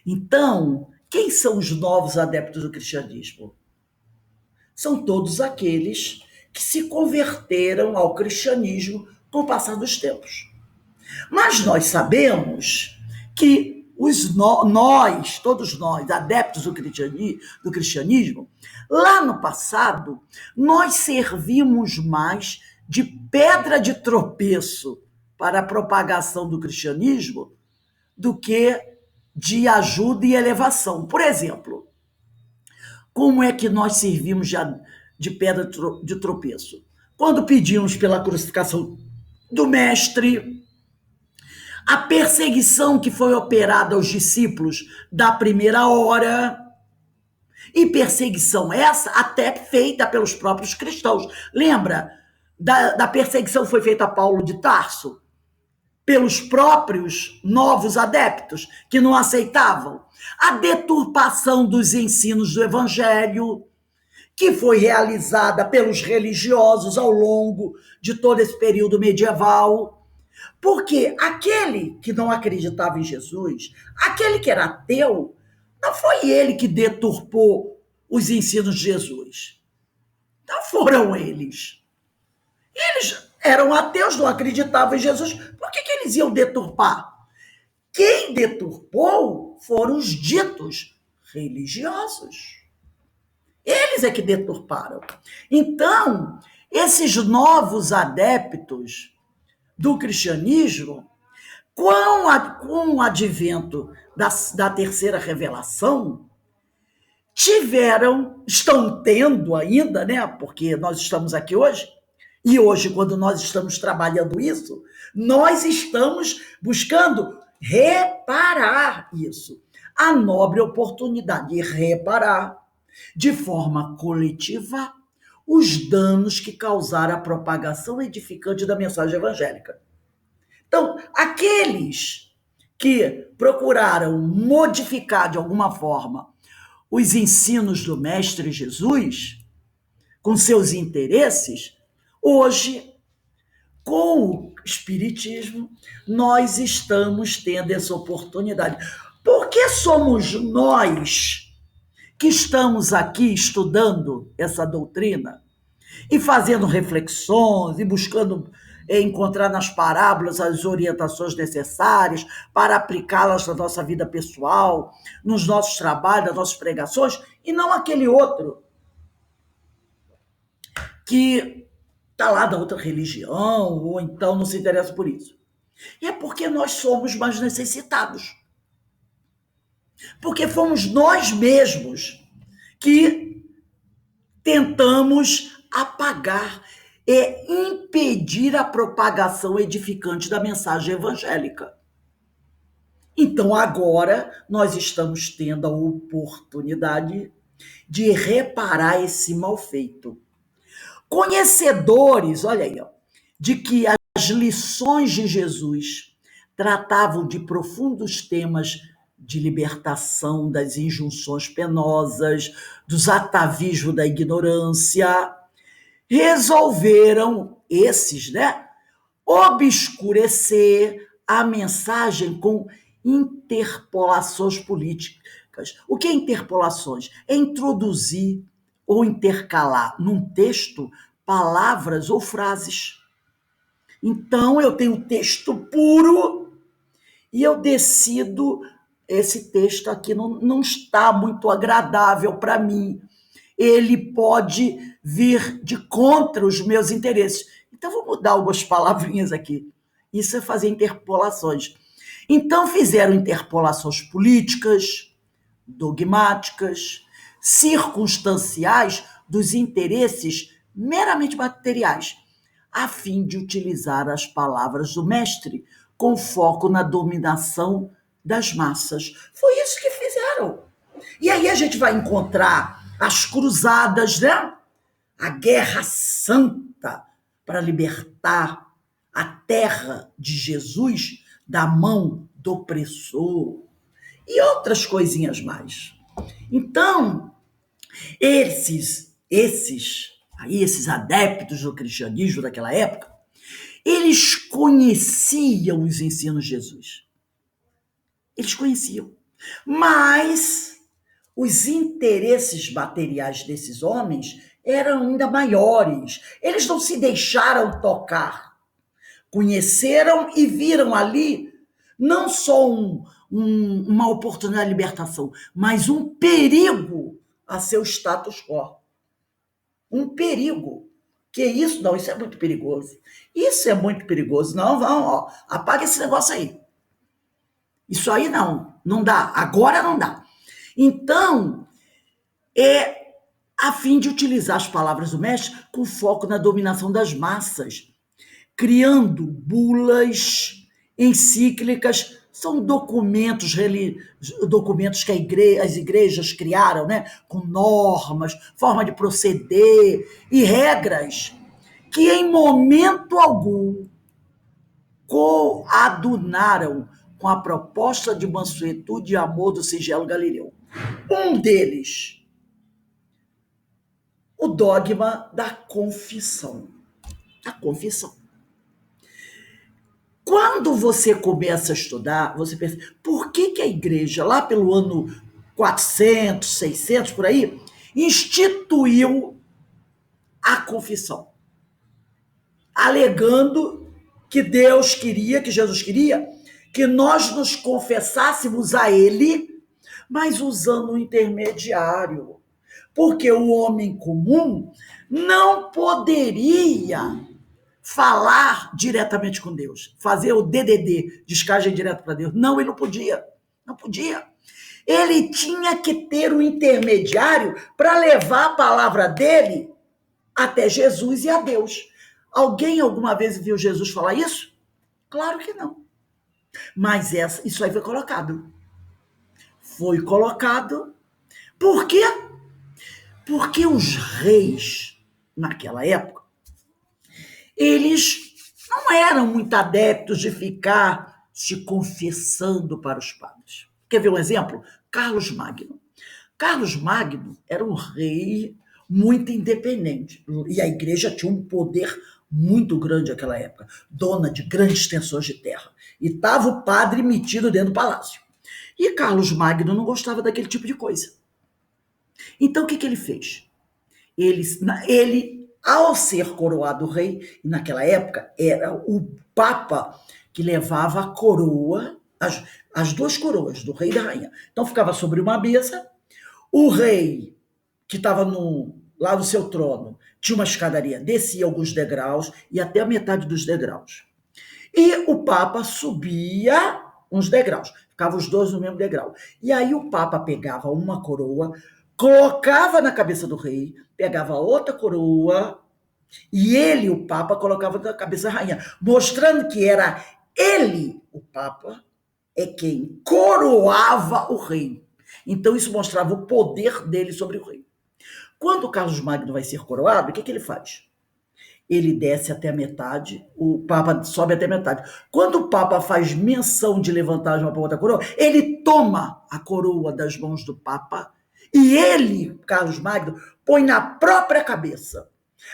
Então, quem são os novos adeptos do cristianismo? São todos aqueles que se converteram ao cristianismo com o passar dos tempos. Mas nós sabemos que todos nós, adeptos do cristianismo, lá no passado, nós servimos mais de pedra de tropeço para a propagação do cristianismo do que de ajuda e elevação. Por exemplo, como é que nós servimos de pedra de tropeço? Quando pedimos pela crucificação do Mestre, a perseguição que foi operada aos discípulos da primeira hora, e perseguição essa até feita pelos próprios cristãos. Lembra da perseguição que foi feita a Paulo de Tarso? Pelos próprios novos adeptos que não aceitavam. A deturpação dos ensinos do evangelho, que foi realizada pelos religiosos ao longo de todo esse período medieval. Porque aquele que não acreditava em Jesus, aquele que era ateu, não foi ele que deturpou os ensinos de Jesus. Não foram eles. Eles eram ateus, não acreditavam em Jesus. Por que eles iam deturpar? Quem deturpou foram os ditos religiosos. Eles é que deturparam. Então, esses novos adeptos do cristianismo, com o advento da terceira revelação, estão tendo ainda, né? Porque nós estamos aqui hoje, e hoje, quando nós estamos trabalhando isso, nós estamos buscando reparar isso. A nobre oportunidade de reparar, de forma coletiva, os danos que causaram a propagação edificante da mensagem evangélica. Então, aqueles que procuraram modificar de alguma forma os ensinos do Mestre Jesus, com seus interesses, hoje, com o Espiritismo, nós estamos tendo essa oportunidade. Porque somos nós que estamos aqui estudando essa doutrina e fazendo reflexões e buscando encontrar nas parábolas as orientações necessárias para aplicá-las na nossa vida pessoal, nos nossos trabalhos, nas nossas pregações, e não aquele outro que está lá da outra religião ou então não se interessa por isso. E é porque nós somos mais necessitados. Porque fomos nós mesmos que tentamos apagar e impedir a propagação edificante da mensagem evangélica. Então, agora, nós estamos tendo a oportunidade de reparar esse mal feito. Conhecedores, olha aí, ó, de que as lições de Jesus tratavam de profundos temas de libertação das injunções penosas, dos atavismos da ignorância, resolveram esses, né, obscurecer a mensagem com interpolações políticas. O que é interpolações? É introduzir ou intercalar num texto palavras ou frases. Então, eu tenho texto puro e eu decido, esse texto aqui não está muito agradável para mim. Ele pode vir de contra os meus interesses. Então, vou mudar algumas palavrinhas aqui. Isso é fazer interpolações. Então, fizeram interpolações políticas, dogmáticas, circunstanciais dos interesses meramente materiais, a fim de utilizar as palavras do mestre com foco na dominação das massas. Foi isso que fizeram. E aí a gente vai encontrar as cruzadas, né? A Guerra Santa para libertar a terra de Jesus da mão do opressor e outras coisinhas mais. Então, esses adeptos do cristianismo daquela época, eles conheciam os ensinos de Jesus. Eles conheciam. Mas os interesses materiais desses homens eram ainda maiores. Eles não se deixaram tocar. Conheceram e viram ali não só uma oportunidade de libertação, mas um perigo a seu status quo. Um perigo. Que isso? Não, isso é muito perigoso. Isso é muito perigoso. Não, vão, apaga esse negócio aí. Isso aí não dá. Agora não dá. Então, é a fim de utilizar as palavras do mestre com foco na dominação das massas, criando bulas, encíclicas, são documentos que as igrejas criaram, né? Com normas, forma de proceder e regras que em momento algum coadunaram com a proposta de mansuetude e amor do singelo Galileu. Um deles, o dogma da confissão. A confissão. Quando você começa a estudar, você pensa, por que a igreja, lá pelo ano 400, 600, por aí, instituiu a confissão? Alegando que Deus queria, que Jesus queria, que nós nos confessássemos a Ele, mas usando um intermediário. Porque o homem comum não poderia falar diretamente com Deus, fazer o DDD, descagem direto para Deus. Não, ele não podia. Não podia. Ele tinha que ter um intermediário para levar a palavra dele até Jesus e a Deus. Alguém alguma vez viu Jesus falar isso? Claro que não. Mas isso aí foi colocado. Foi colocado. Por quê? Porque os reis, naquela época, eles não eram muito adeptos de ficar se confessando para os padres. Quer ver um exemplo? Carlos Magno. Carlos Magno era um rei muito independente. E a igreja tinha um poder muito grande naquela época, dona de grandes extensões de terra. E estava o padre metido dentro do palácio. E Carlos Magno não gostava daquele tipo de coisa. Então, o que ele fez? Ele, ao ser coroado rei, naquela época, era o Papa que levava a coroa, as duas coroas, do rei e da rainha. Então, ficava sobre uma mesa, o rei, que estava lá no seu trono, tinha uma escadaria, descia alguns degraus e até a metade dos degraus. E o Papa subia uns degraus, ficavam os dois no mesmo degrau. E aí o Papa pegava uma coroa, colocava na cabeça do rei, pegava outra coroa, e ele, o Papa, colocava na cabeça da rainha, mostrando que era ele, o Papa, é quem coroava o rei. Então isso mostrava o poder dele sobre o rei. Quando Carlos Magno vai ser coroado, o que ele faz? Ele desce até a metade, o Papa sobe até a metade. Quando o Papa faz menção de levantar de uma para outra coroa, ele toma a coroa das mãos do Papa e ele, Carlos Magno, põe na própria cabeça.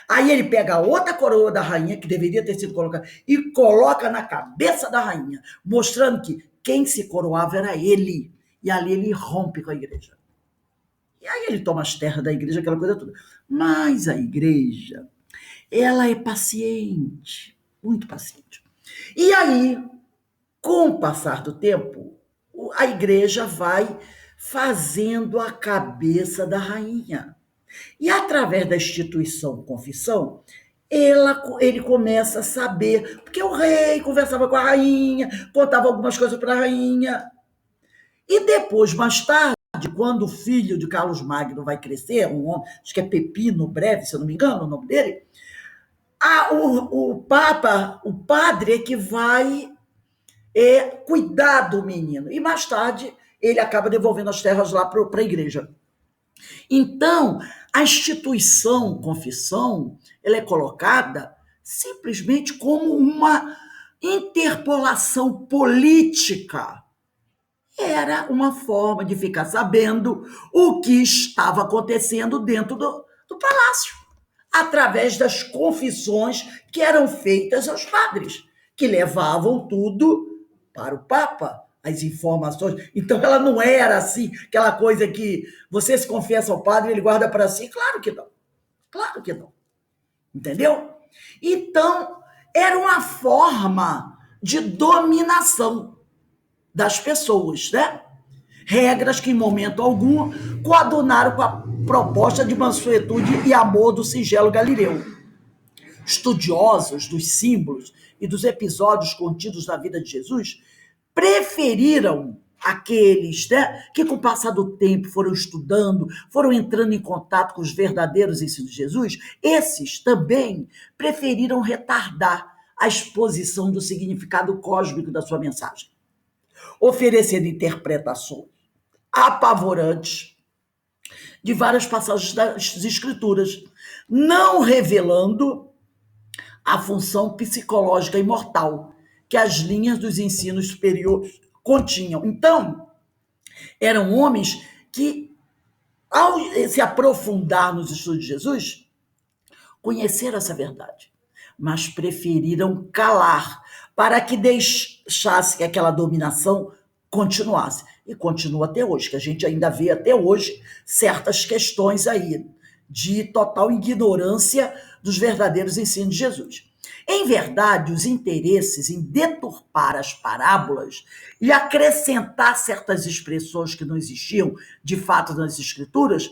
Aí ele pega a outra coroa da rainha, que deveria ter sido colocada, e coloca na cabeça da rainha, mostrando que quem se coroava era ele. E ali ele rompe com a igreja. E aí ele toma as terras da igreja, aquela coisa toda. Mas a igreja, ela é paciente, muito paciente. E aí, com o passar do tempo, a igreja vai fazendo a cabeça da rainha. E através da instituição confissão, ele começa a saber, porque o rei conversava com a rainha, contava algumas coisas para a rainha. E depois, mais tarde, quando o filho de Carlos Magno vai crescer, um homem, acho que é Pepino Breve, se eu não me engano, o nome dele, o Papa, o padre é que vai cuidar do menino. E mais tarde, ele acaba devolvendo as terras lá para a igreja. Então, a instituição confissão, ela é colocada simplesmente como uma interpolação política. Era uma forma de ficar sabendo o que estava acontecendo dentro do palácio, através das confissões que eram feitas aos padres, que levavam tudo para o Papa, as informações. Então, ela não era assim, aquela coisa que você se confessa ao padre e ele guarda para si. Claro que não. Claro que não. Entendeu? Então, era uma forma de dominação das pessoas, né? Regras que, em momento algum, coadunaram com a proposta de mansuetude e amor do singelo Galileu. Estudiosos dos símbolos e dos episódios contidos na vida de Jesus preferiram aqueles, né, que com o passar do tempo foram estudando, foram entrando em contato com os verdadeiros ensinos de Jesus. Esses também preferiram retardar a exposição do significado cósmico da sua mensagem, oferecendo interpretações apavorantes de várias passagens das Escrituras, não revelando a função psicológica imortal que as linhas dos ensinos superiores continham. Então, eram homens que, ao se aprofundar nos estudos de Jesus, conheceram essa verdade, mas preferiram calar para que deixasse que aquela dominação continuasse. E continua até hoje, que a gente ainda vê até hoje certas questões aí de total ignorância dos verdadeiros ensinos de Jesus. Em verdade, os interesses em deturpar as parábolas e acrescentar certas expressões que não existiam de fato nas Escrituras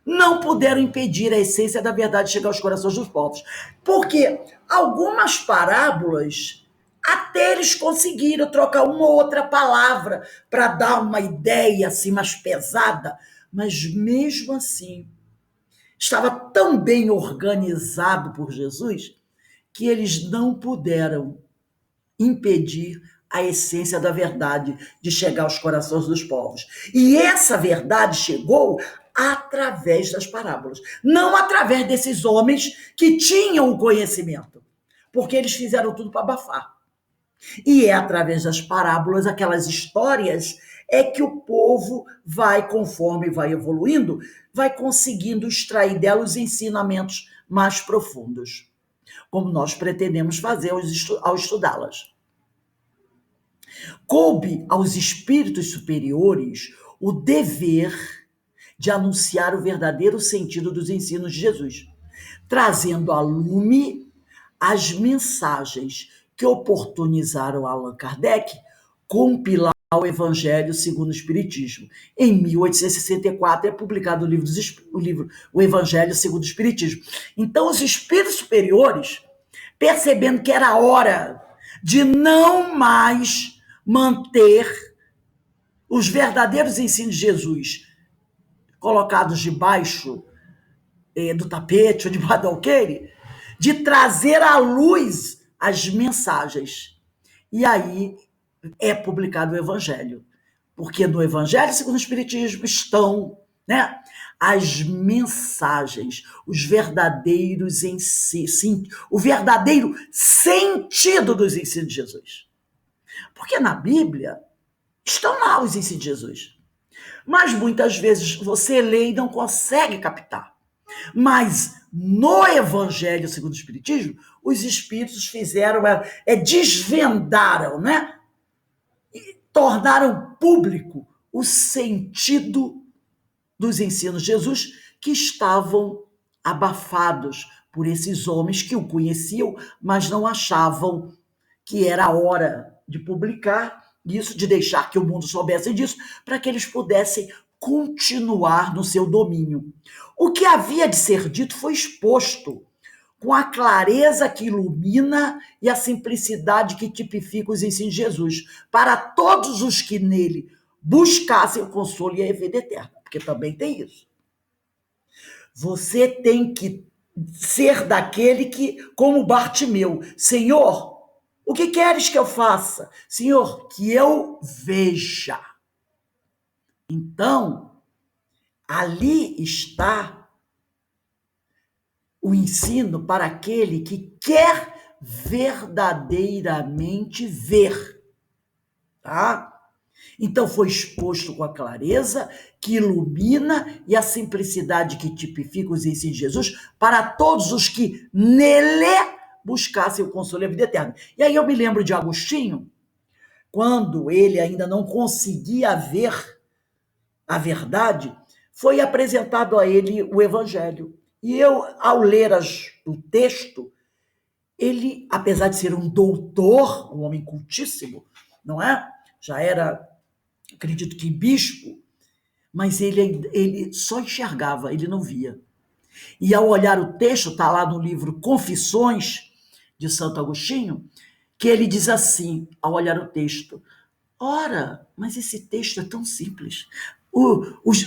não puderam impedir a essência da verdade chegar aos corações dos povos. Porque algumas parábolas até eles conseguiram trocar uma ou outra palavra para dar uma ideia assim mais pesada, mas mesmo assim estava tão bem organizado por Jesus que eles não puderam impedir a essência da verdade de chegar aos corações dos povos. E essa verdade chegou através das parábolas, não através desses homens que tinham o conhecimento, porque eles fizeram tudo para abafar. E é através das parábolas, aquelas histórias, é que o povo vai, conforme vai evoluindo, vai conseguindo extrair delas os ensinamentos mais profundos, como nós pretendemos fazer ao estudá-las. Coube aos espíritos superiores o dever de anunciar o verdadeiro sentido dos ensinos de Jesus, trazendo a lume as mensagens que oportunizaram Allan Kardec compilar o Evangelho segundo o Espiritismo. Em 1864 é publicado o livro O Evangelho segundo o Espiritismo. Então, os espíritos superiores, percebendo que era hora de não mais manter os verdadeiros ensinos de Jesus colocados debaixo do tapete ou debaixo do alqueire, de trazer à luz as mensagens. E aí é publicado o Evangelho, porque no Evangelho segundo o Espiritismo estão, né, as mensagens, os verdadeiros o verdadeiro sentido dos ensinos de Jesus. Porque na Bíblia estão lá os ensinos de Jesus, mas muitas vezes você lê e não consegue captar. Mas no Evangelho segundo o Espiritismo, os espíritos fizeram, desvendaram, né? tornaram público o sentido dos ensinos de Jesus, que estavam abafados por esses homens que o conheciam, mas não achavam que era a hora de publicar isso, de deixar que o mundo soubesse disso, para que eles pudessem continuar no seu domínio. O que havia de ser dito foi exposto, com a clareza que ilumina e a simplicidade que tipifica os ensinos de Jesus, para todos os que nele buscassem o consolo e a vida eterna, porque também tem isso. Você tem que ser daquele que, como Bartimeu, Senhor, o que queres que eu faça? Senhor, que eu veja. Então, ali está o ensino para aquele que quer verdadeiramente ver, tá? Então foi exposto com a clareza que ilumina e a simplicidade que tipifica os ensinos de Jesus para todos os que nele buscassem o consolo e a vida eterna. E aí eu me lembro de Agostinho, quando ele ainda não conseguia ver a verdade, foi apresentado a ele o Evangelho. E eu, ao ler o texto, ele, apesar de ser um doutor, um homem cultíssimo, não é? Já era, acredito que bispo, mas ele só enxergava, ele não via. E ao olhar o texto, está lá no livro Confissões de Santo Agostinho, que ele diz assim, ao olhar o texto: ora, mas esse texto é tão simples.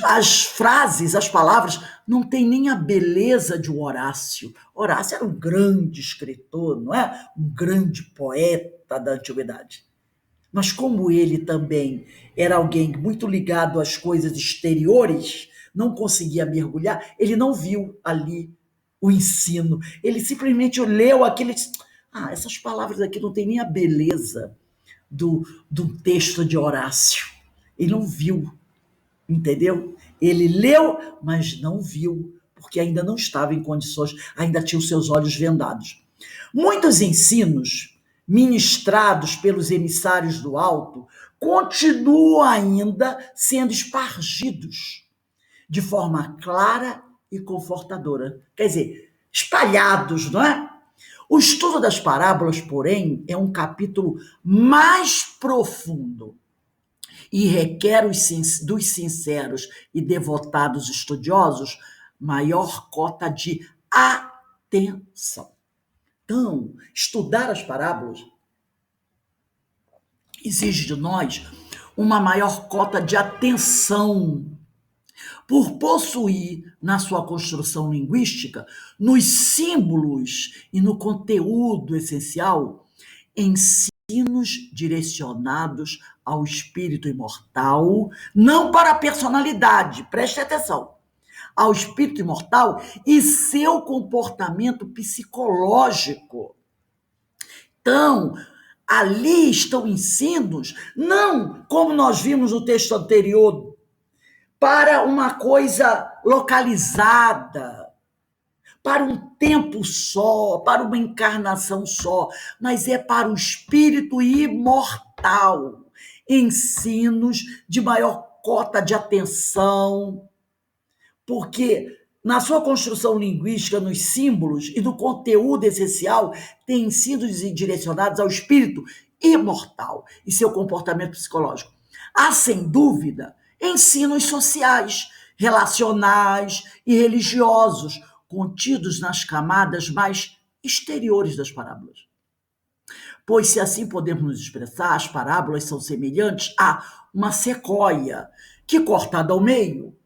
As frases, as palavras, não têm nem a beleza de um Horácio. Horácio era um grande escritor, não é? Um grande poeta da antiguidade. Mas como ele também era alguém muito ligado às coisas exteriores, não conseguia mergulhar, ele não viu ali o ensino. Ele simplesmente leu aquilo e disse: essas palavras aqui não têm nem a beleza do texto de Horácio. Ele não viu, entendeu? Ele leu, mas não viu, porque ainda não estava em condições, ainda tinha os seus olhos vendados. Muitos ensinos ministrados pelos emissários do alto continuam ainda sendo espargidos de forma clara e confortadora. Quer dizer, espalhados, não é? O estudo das parábolas, porém, é um capítulo mais profundo e requer dos sinceros e devotados estudiosos maior cota de atenção. Então, estudar as parábolas exige de nós uma maior cota de atenção, por possuir na sua construção linguística, nos símbolos e no conteúdo essencial, ensinos direcionados ao espírito imortal, não para a personalidade, preste atenção, ao espírito imortal e seu comportamento psicológico. Então, ali estão ensinos, não como nós vimos no texto anterior, para uma coisa localizada, para um tempo só, para uma encarnação só, mas é para o espírito imortal. Ensinos de maior cota de atenção, porque na sua construção linguística, nos símbolos e no conteúdo essencial, têm sido direcionados ao espírito imortal e seu comportamento psicológico. Há, sem dúvida, ensinos sociais, relacionais e religiosos, contidos nas camadas mais exteriores das parábolas. Pois, se assim podemos nos expressar, as parábolas são semelhantes a uma sequoia que, cortada ao meio,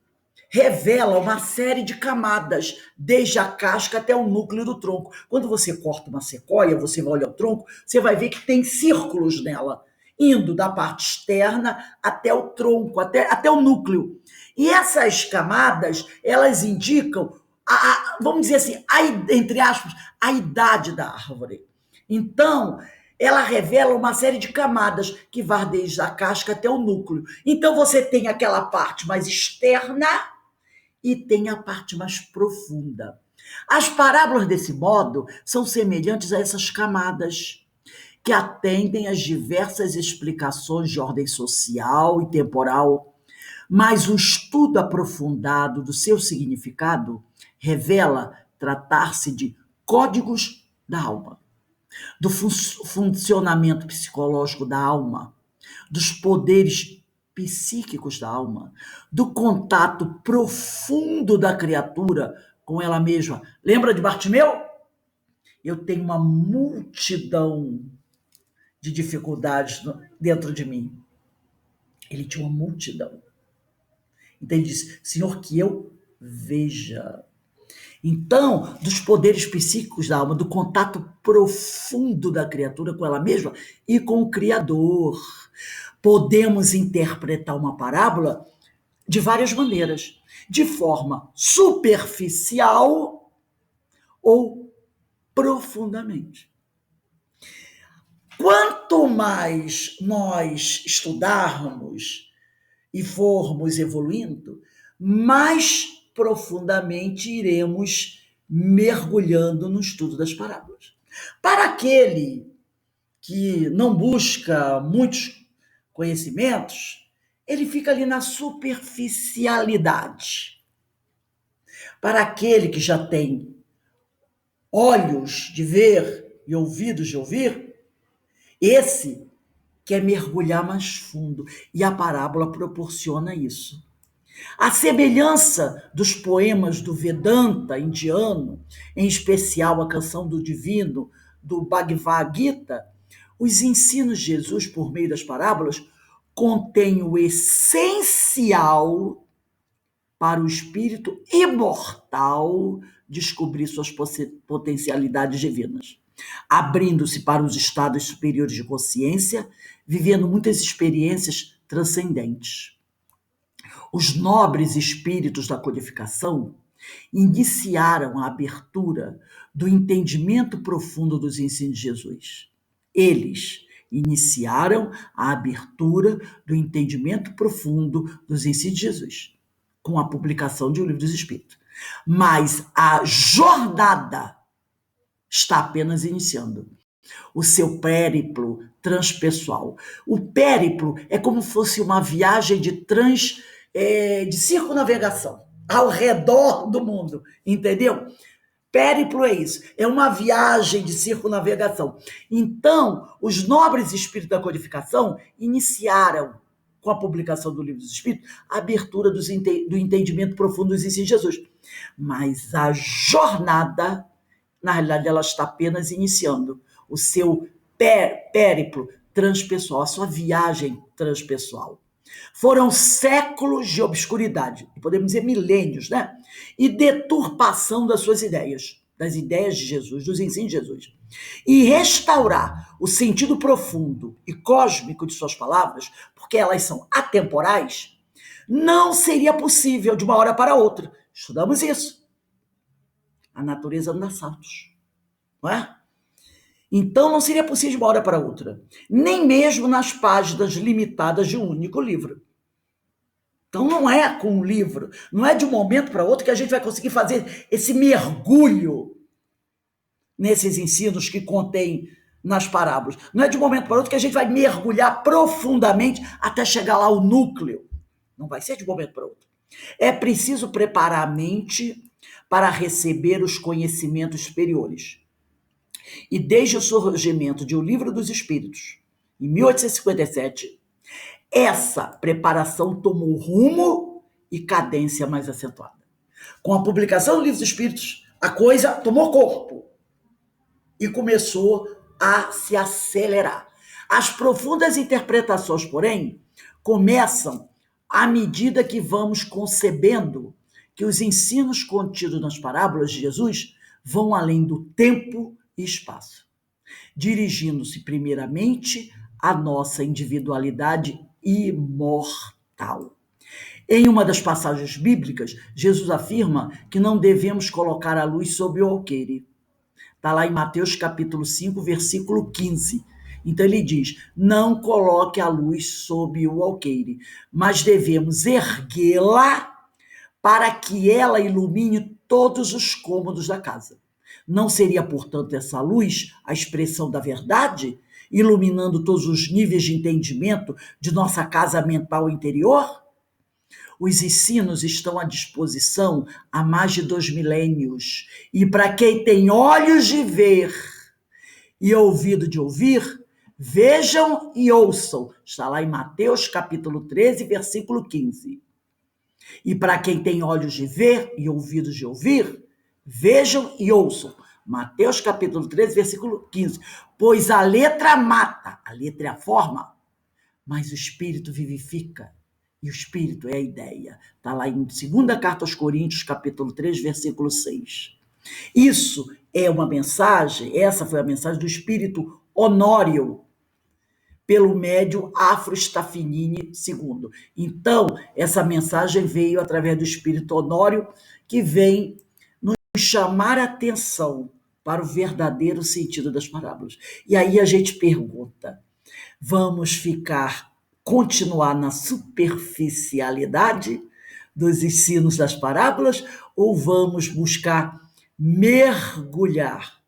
revela uma série de camadas, desde a casca até o núcleo do tronco. Quando você corta uma sequoia, você vai olhar o tronco, você vai ver que tem círculos nela, indo da parte externa até o tronco, até o núcleo. E essas camadas, elas indicam, vamos dizer assim, entre aspas, a idade da árvore. Então, ela revela uma série de camadas que vai desde a casca até o núcleo. Então, você tem aquela parte mais externa e tem a parte mais profunda. As parábolas, desse modo, são semelhantes a essas camadas que atendem às diversas explicações de ordem social e temporal, mas o estudo aprofundado do seu significado revela tratar-se de códigos da alma, do funcionamento psicológico da alma, dos poderes psíquicos da alma, do contato profundo da criatura com ela mesma. Lembra de Bartimeu? Eu tenho uma multidão de dificuldades dentro de mim. Ele tinha uma multidão. Então ele disse, Senhor, que eu veja. Então, dos poderes psíquicos da alma, do contato profundo da criatura com ela mesma e com o Criador. Podemos interpretar uma parábola de várias maneiras, de forma superficial ou profundamente. Quanto mais nós estudarmos e formos evoluindo, mais profundamente iremos mergulhando no estudo das parábolas. Para aquele que não busca muitos conhecimentos, ele fica ali na superficialidade. Para aquele que já tem olhos de ver e ouvidos de ouvir, esse quer mergulhar mais fundo, e a parábola proporciona isso. A semelhança dos poemas do Vedanta indiano, em especial a Canção do Divino, do Bhagavad Gita, os ensinos de Jesus por meio das parábolas contêm o essencial para o espírito imortal descobrir suas potencialidades divinas, abrindo-se para os estados superiores de consciência, vivendo muitas experiências transcendentes. Os nobres espíritos da codificação iniciaram a abertura do entendimento profundo dos ensinos de Jesus. Eles iniciaram a abertura do entendimento profundo dos ensinos de Jesus, com a publicação de O Livro dos Espíritos. Mas a jornada está apenas iniciando o seu périplo transpessoal. O périplo é como se fosse uma viagem de circunnavegação ao redor do mundo, entendeu? Périplo é isso, é uma viagem de circunnavegação. Então, os nobres espíritos da codificação iniciaram, com a publicação do Livro dos Espíritos, a abertura do entendimento profundo dos ensinos de Jesus. Mas a jornada, na realidade, ela está apenas iniciando o seu périplo transpessoal, a sua viagem transpessoal. Foram séculos de obscuridade, podemos dizer milênios, né? E deturpação das suas ideias, das ideias de Jesus, dos ensinos de Jesus. E restaurar o sentido profundo e cósmico de suas palavras, porque elas são atemporais, não seria possível de uma hora para outra. Estudamos isso. A natureza anda saltos, não é? Então, não seria possível de uma hora para outra, nem mesmo nas páginas limitadas de um único livro. Então, não é com um livro, não é de um momento para outro que a gente vai conseguir fazer esse mergulho nesses ensinos que contém nas parábolas. Não é de um momento para outro que a gente vai mergulhar profundamente até chegar lá ao núcleo. Não vai ser de um momento para outro. É preciso preparar a mente para receber os conhecimentos superiores. E desde o surgimento de O Livro dos Espíritos, em 1857, essa preparação tomou rumo e cadência mais acentuada. Com a publicação do Livro dos Espíritos, a coisa tomou corpo e começou a se acelerar. As profundas interpretações, porém, começam à medida que vamos concebendo que os ensinos contidos nas parábolas de Jesus vão além do tempo e espaço, dirigindo-se primeiramente à nossa individualidade imortal. Em uma das passagens bíblicas, Jesus afirma que não devemos colocar a luz sobre o alqueire. Está lá em Mateus capítulo 5, versículo 15. Então ele diz, não coloque a luz sob o alqueire, mas devemos erguê-la para que ela ilumine todos os cômodos da casa. Não seria, portanto, essa luz a expressão da verdade? iluminando todos os níveis de entendimento de nossa casa mental interior? Os ensinos estão à disposição há mais de 2 milênios. E para quem tem olhos de ver e ouvido de ouvir, vejam e ouçam. Está lá em Mateus capítulo 13, versículo 15. E para quem tem olhos de ver e ouvidos de ouvir, vejam e ouçam. Mateus capítulo 13, versículo 15. Pois a letra mata, a letra é a forma, mas o Espírito vivifica. E o Espírito é a ideia. Está lá em 2ª Carta aos Coríntios, capítulo 3, versículo 6. Isso é uma mensagem, essa foi a mensagem do Espírito Honório, pelo médium Afro-Stafinini II. Então, essa mensagem veio através do Espírito Honório, que vem nos chamar a atenção para o verdadeiro sentido das parábolas. E aí a gente pergunta, vamos continuar na superficialidade dos ensinos das parábolas ou vamos buscar mergulhar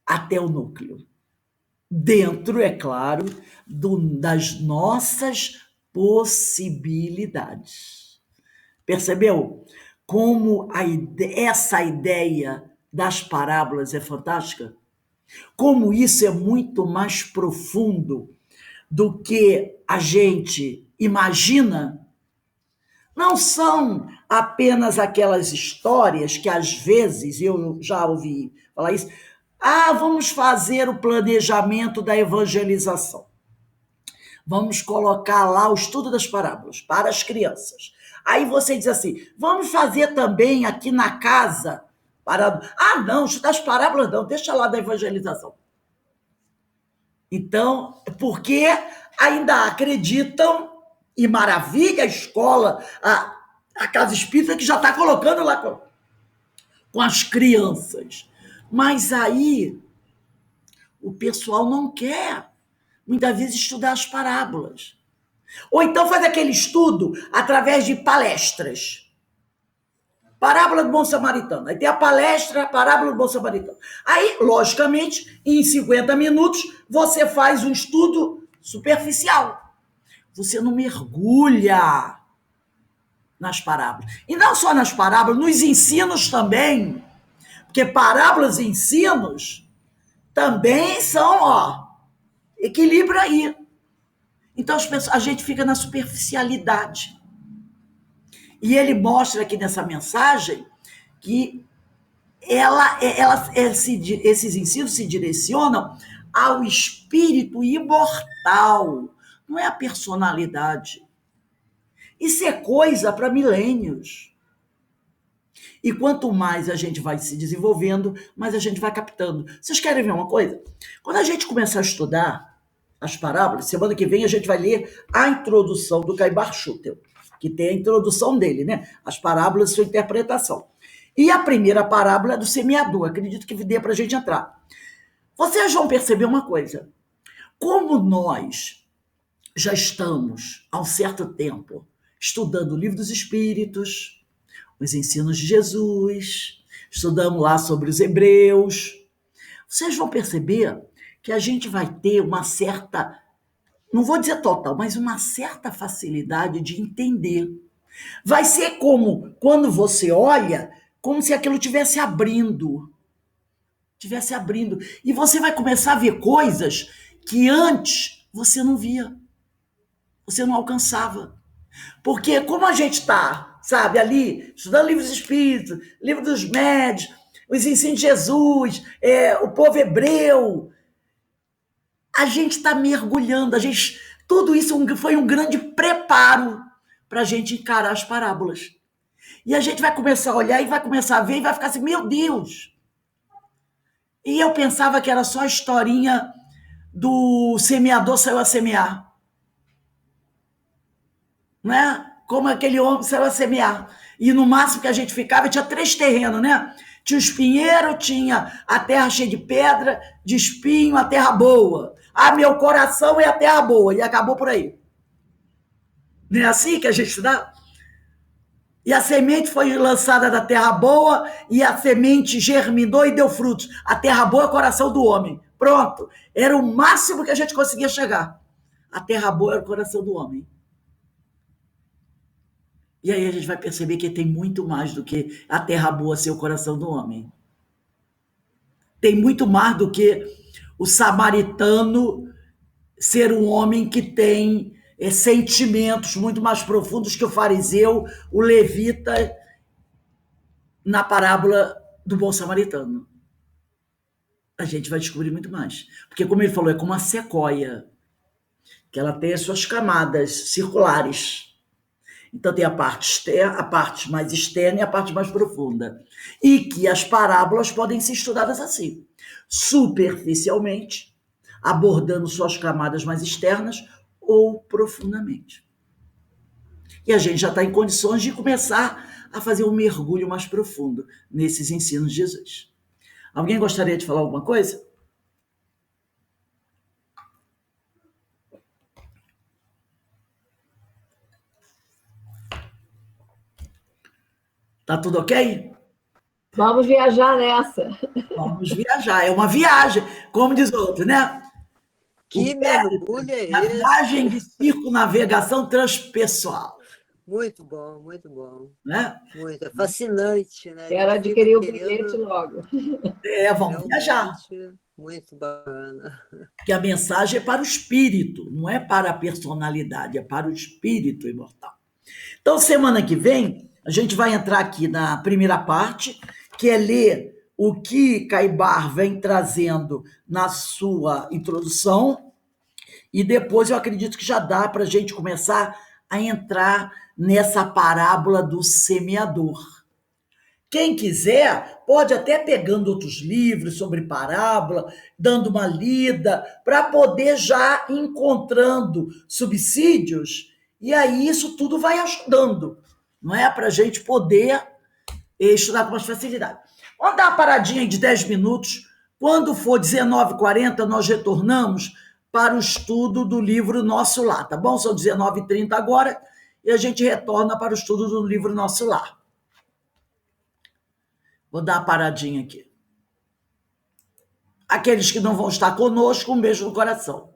até o núcleo? Dentro, é claro, das nossas possibilidades. Percebeu como essa ideia das parábolas é fantástica? Como isso é muito mais profundo do que a gente imagina? Não são apenas aquelas histórias que, às vezes, eu já ouvi falar isso, vamos fazer o planejamento da evangelização. Vamos colocar lá o estudo das parábolas para as crianças. Aí você diz assim, vamos fazer também aqui na casa, não, estudar as parábolas não, deixa lá da evangelização. Então, porque ainda acreditam, e maravilha a escola, a casa espírita que já está colocando lá com as crianças. Mas aí o pessoal não quer, muitas vezes, estudar as parábolas. Ou então faz aquele estudo através de palestras. Parábola do Bom Samaritano. Aí tem a palestra, a parábola do Bom Samaritano. Aí, logicamente, em 50 minutos, você faz um estudo superficial. Você não mergulha nas parábolas. E não só nas parábolas, nos ensinos também. Porque parábolas e ensinos também são, equilíbrio aí. Então a gente fica na superficialidade. E ele mostra aqui nessa mensagem que esses ensinos se direcionam ao espírito imortal, não é a personalidade. Isso é coisa para milênios. E quanto mais a gente vai se desenvolvendo, mais a gente vai captando. Vocês querem ver uma coisa? Quando a gente começar a estudar as parábolas, semana que vem a gente vai ler a introdução do Caibar Schutel, que tem a introdução dele, né? As parábolas e sua interpretação. E a primeira parábola é do semeador, acredito que dê para a gente entrar. Vocês vão perceber uma coisa. Como nós já estamos, há um certo tempo, estudando o Livro dos Espíritos, os ensinos de Jesus, estudamos lá sobre os hebreus, vocês vão perceber que a gente vai ter uma certa, não vou dizer total, mas uma certa facilidade de entender. Vai ser como quando você olha, como se aquilo estivesse abrindo. E você vai começar a ver coisas que antes você não via, você não alcançava. Porque como a gente está, sabe, ali, estudando livros espíritos, livro dos médios, os ensinos de Jesus, o povo hebreu, a gente está mergulhando, tudo isso foi um grande preparo para a gente encarar as parábolas. E a gente vai começar a olhar e vai começar a ver e vai ficar assim, meu Deus! E eu pensava que era só a historinha do semeador saiu a semear. Né? Como aquele homem saiu a semear. E no máximo que a gente ficava, tinha 3 terrenos, né? Tinha o espinheiro, tinha a terra cheia de pedra, de espinho, a terra boa. Meu coração é a terra boa. E acabou por aí. Não é assim que a gente dá? E a semente foi lançada da terra boa, e a semente germinou e deu frutos. A terra boa é o coração do homem. Pronto. Era o máximo que a gente conseguia chegar. A terra boa era o coração do homem. E aí a gente vai perceber que tem muito mais do que a terra boa ser o coração do homem. Tem muito mais do que o samaritano ser um homem que tem sentimentos muito mais profundos que o fariseu, o levita, na parábola do bom samaritano. A gente vai descobrir muito mais. Porque, como ele falou, é como uma sequoia, que ela tem as suas camadas circulares. Então tem a parte mais externa e a parte mais profunda. E que as parábolas podem ser estudadas assim, superficialmente, abordando suas camadas mais externas ou profundamente. E a gente já está em condições de começar a fazer um mergulho mais profundo nesses ensinos de Jesus. Alguém gostaria de falar alguma coisa? Tá tudo ok? Vamos viajar nessa. Vamos viajar. É uma viagem, como diz o outro, né? Que mergulho é A esse? viagem de circunnavegação transpessoal. Muito bom, muito bom. Né? Muito, é fascinante, né? Quero adquirir o bilhete logo. Vamos viajar. Muito bacana. Porque a mensagem é para o espírito, não é para a personalidade, é para o espírito imortal. Então, semana que vem, a gente vai entrar aqui na primeira parte, que é ler o que Caibar vem trazendo na sua introdução, e depois eu acredito que já dá para a gente começar a entrar nessa parábola do semeador. Quem quiser, pode até pegando outros livros sobre parábola, dando uma lida, para poder já encontrando subsídios, e aí isso tudo vai ajudando, não é? Para a gente poder estudar com mais facilidade. Vamos dar uma paradinha de 10 minutos. Quando for 19h40, nós retornamos para o estudo do livro Nosso Lar, tá bom? São 19h30 agora, e a gente retorna para o estudo do livro Nosso Lar. Vou dar uma paradinha aqui. Aqueles que não vão estar conosco, um beijo no coração.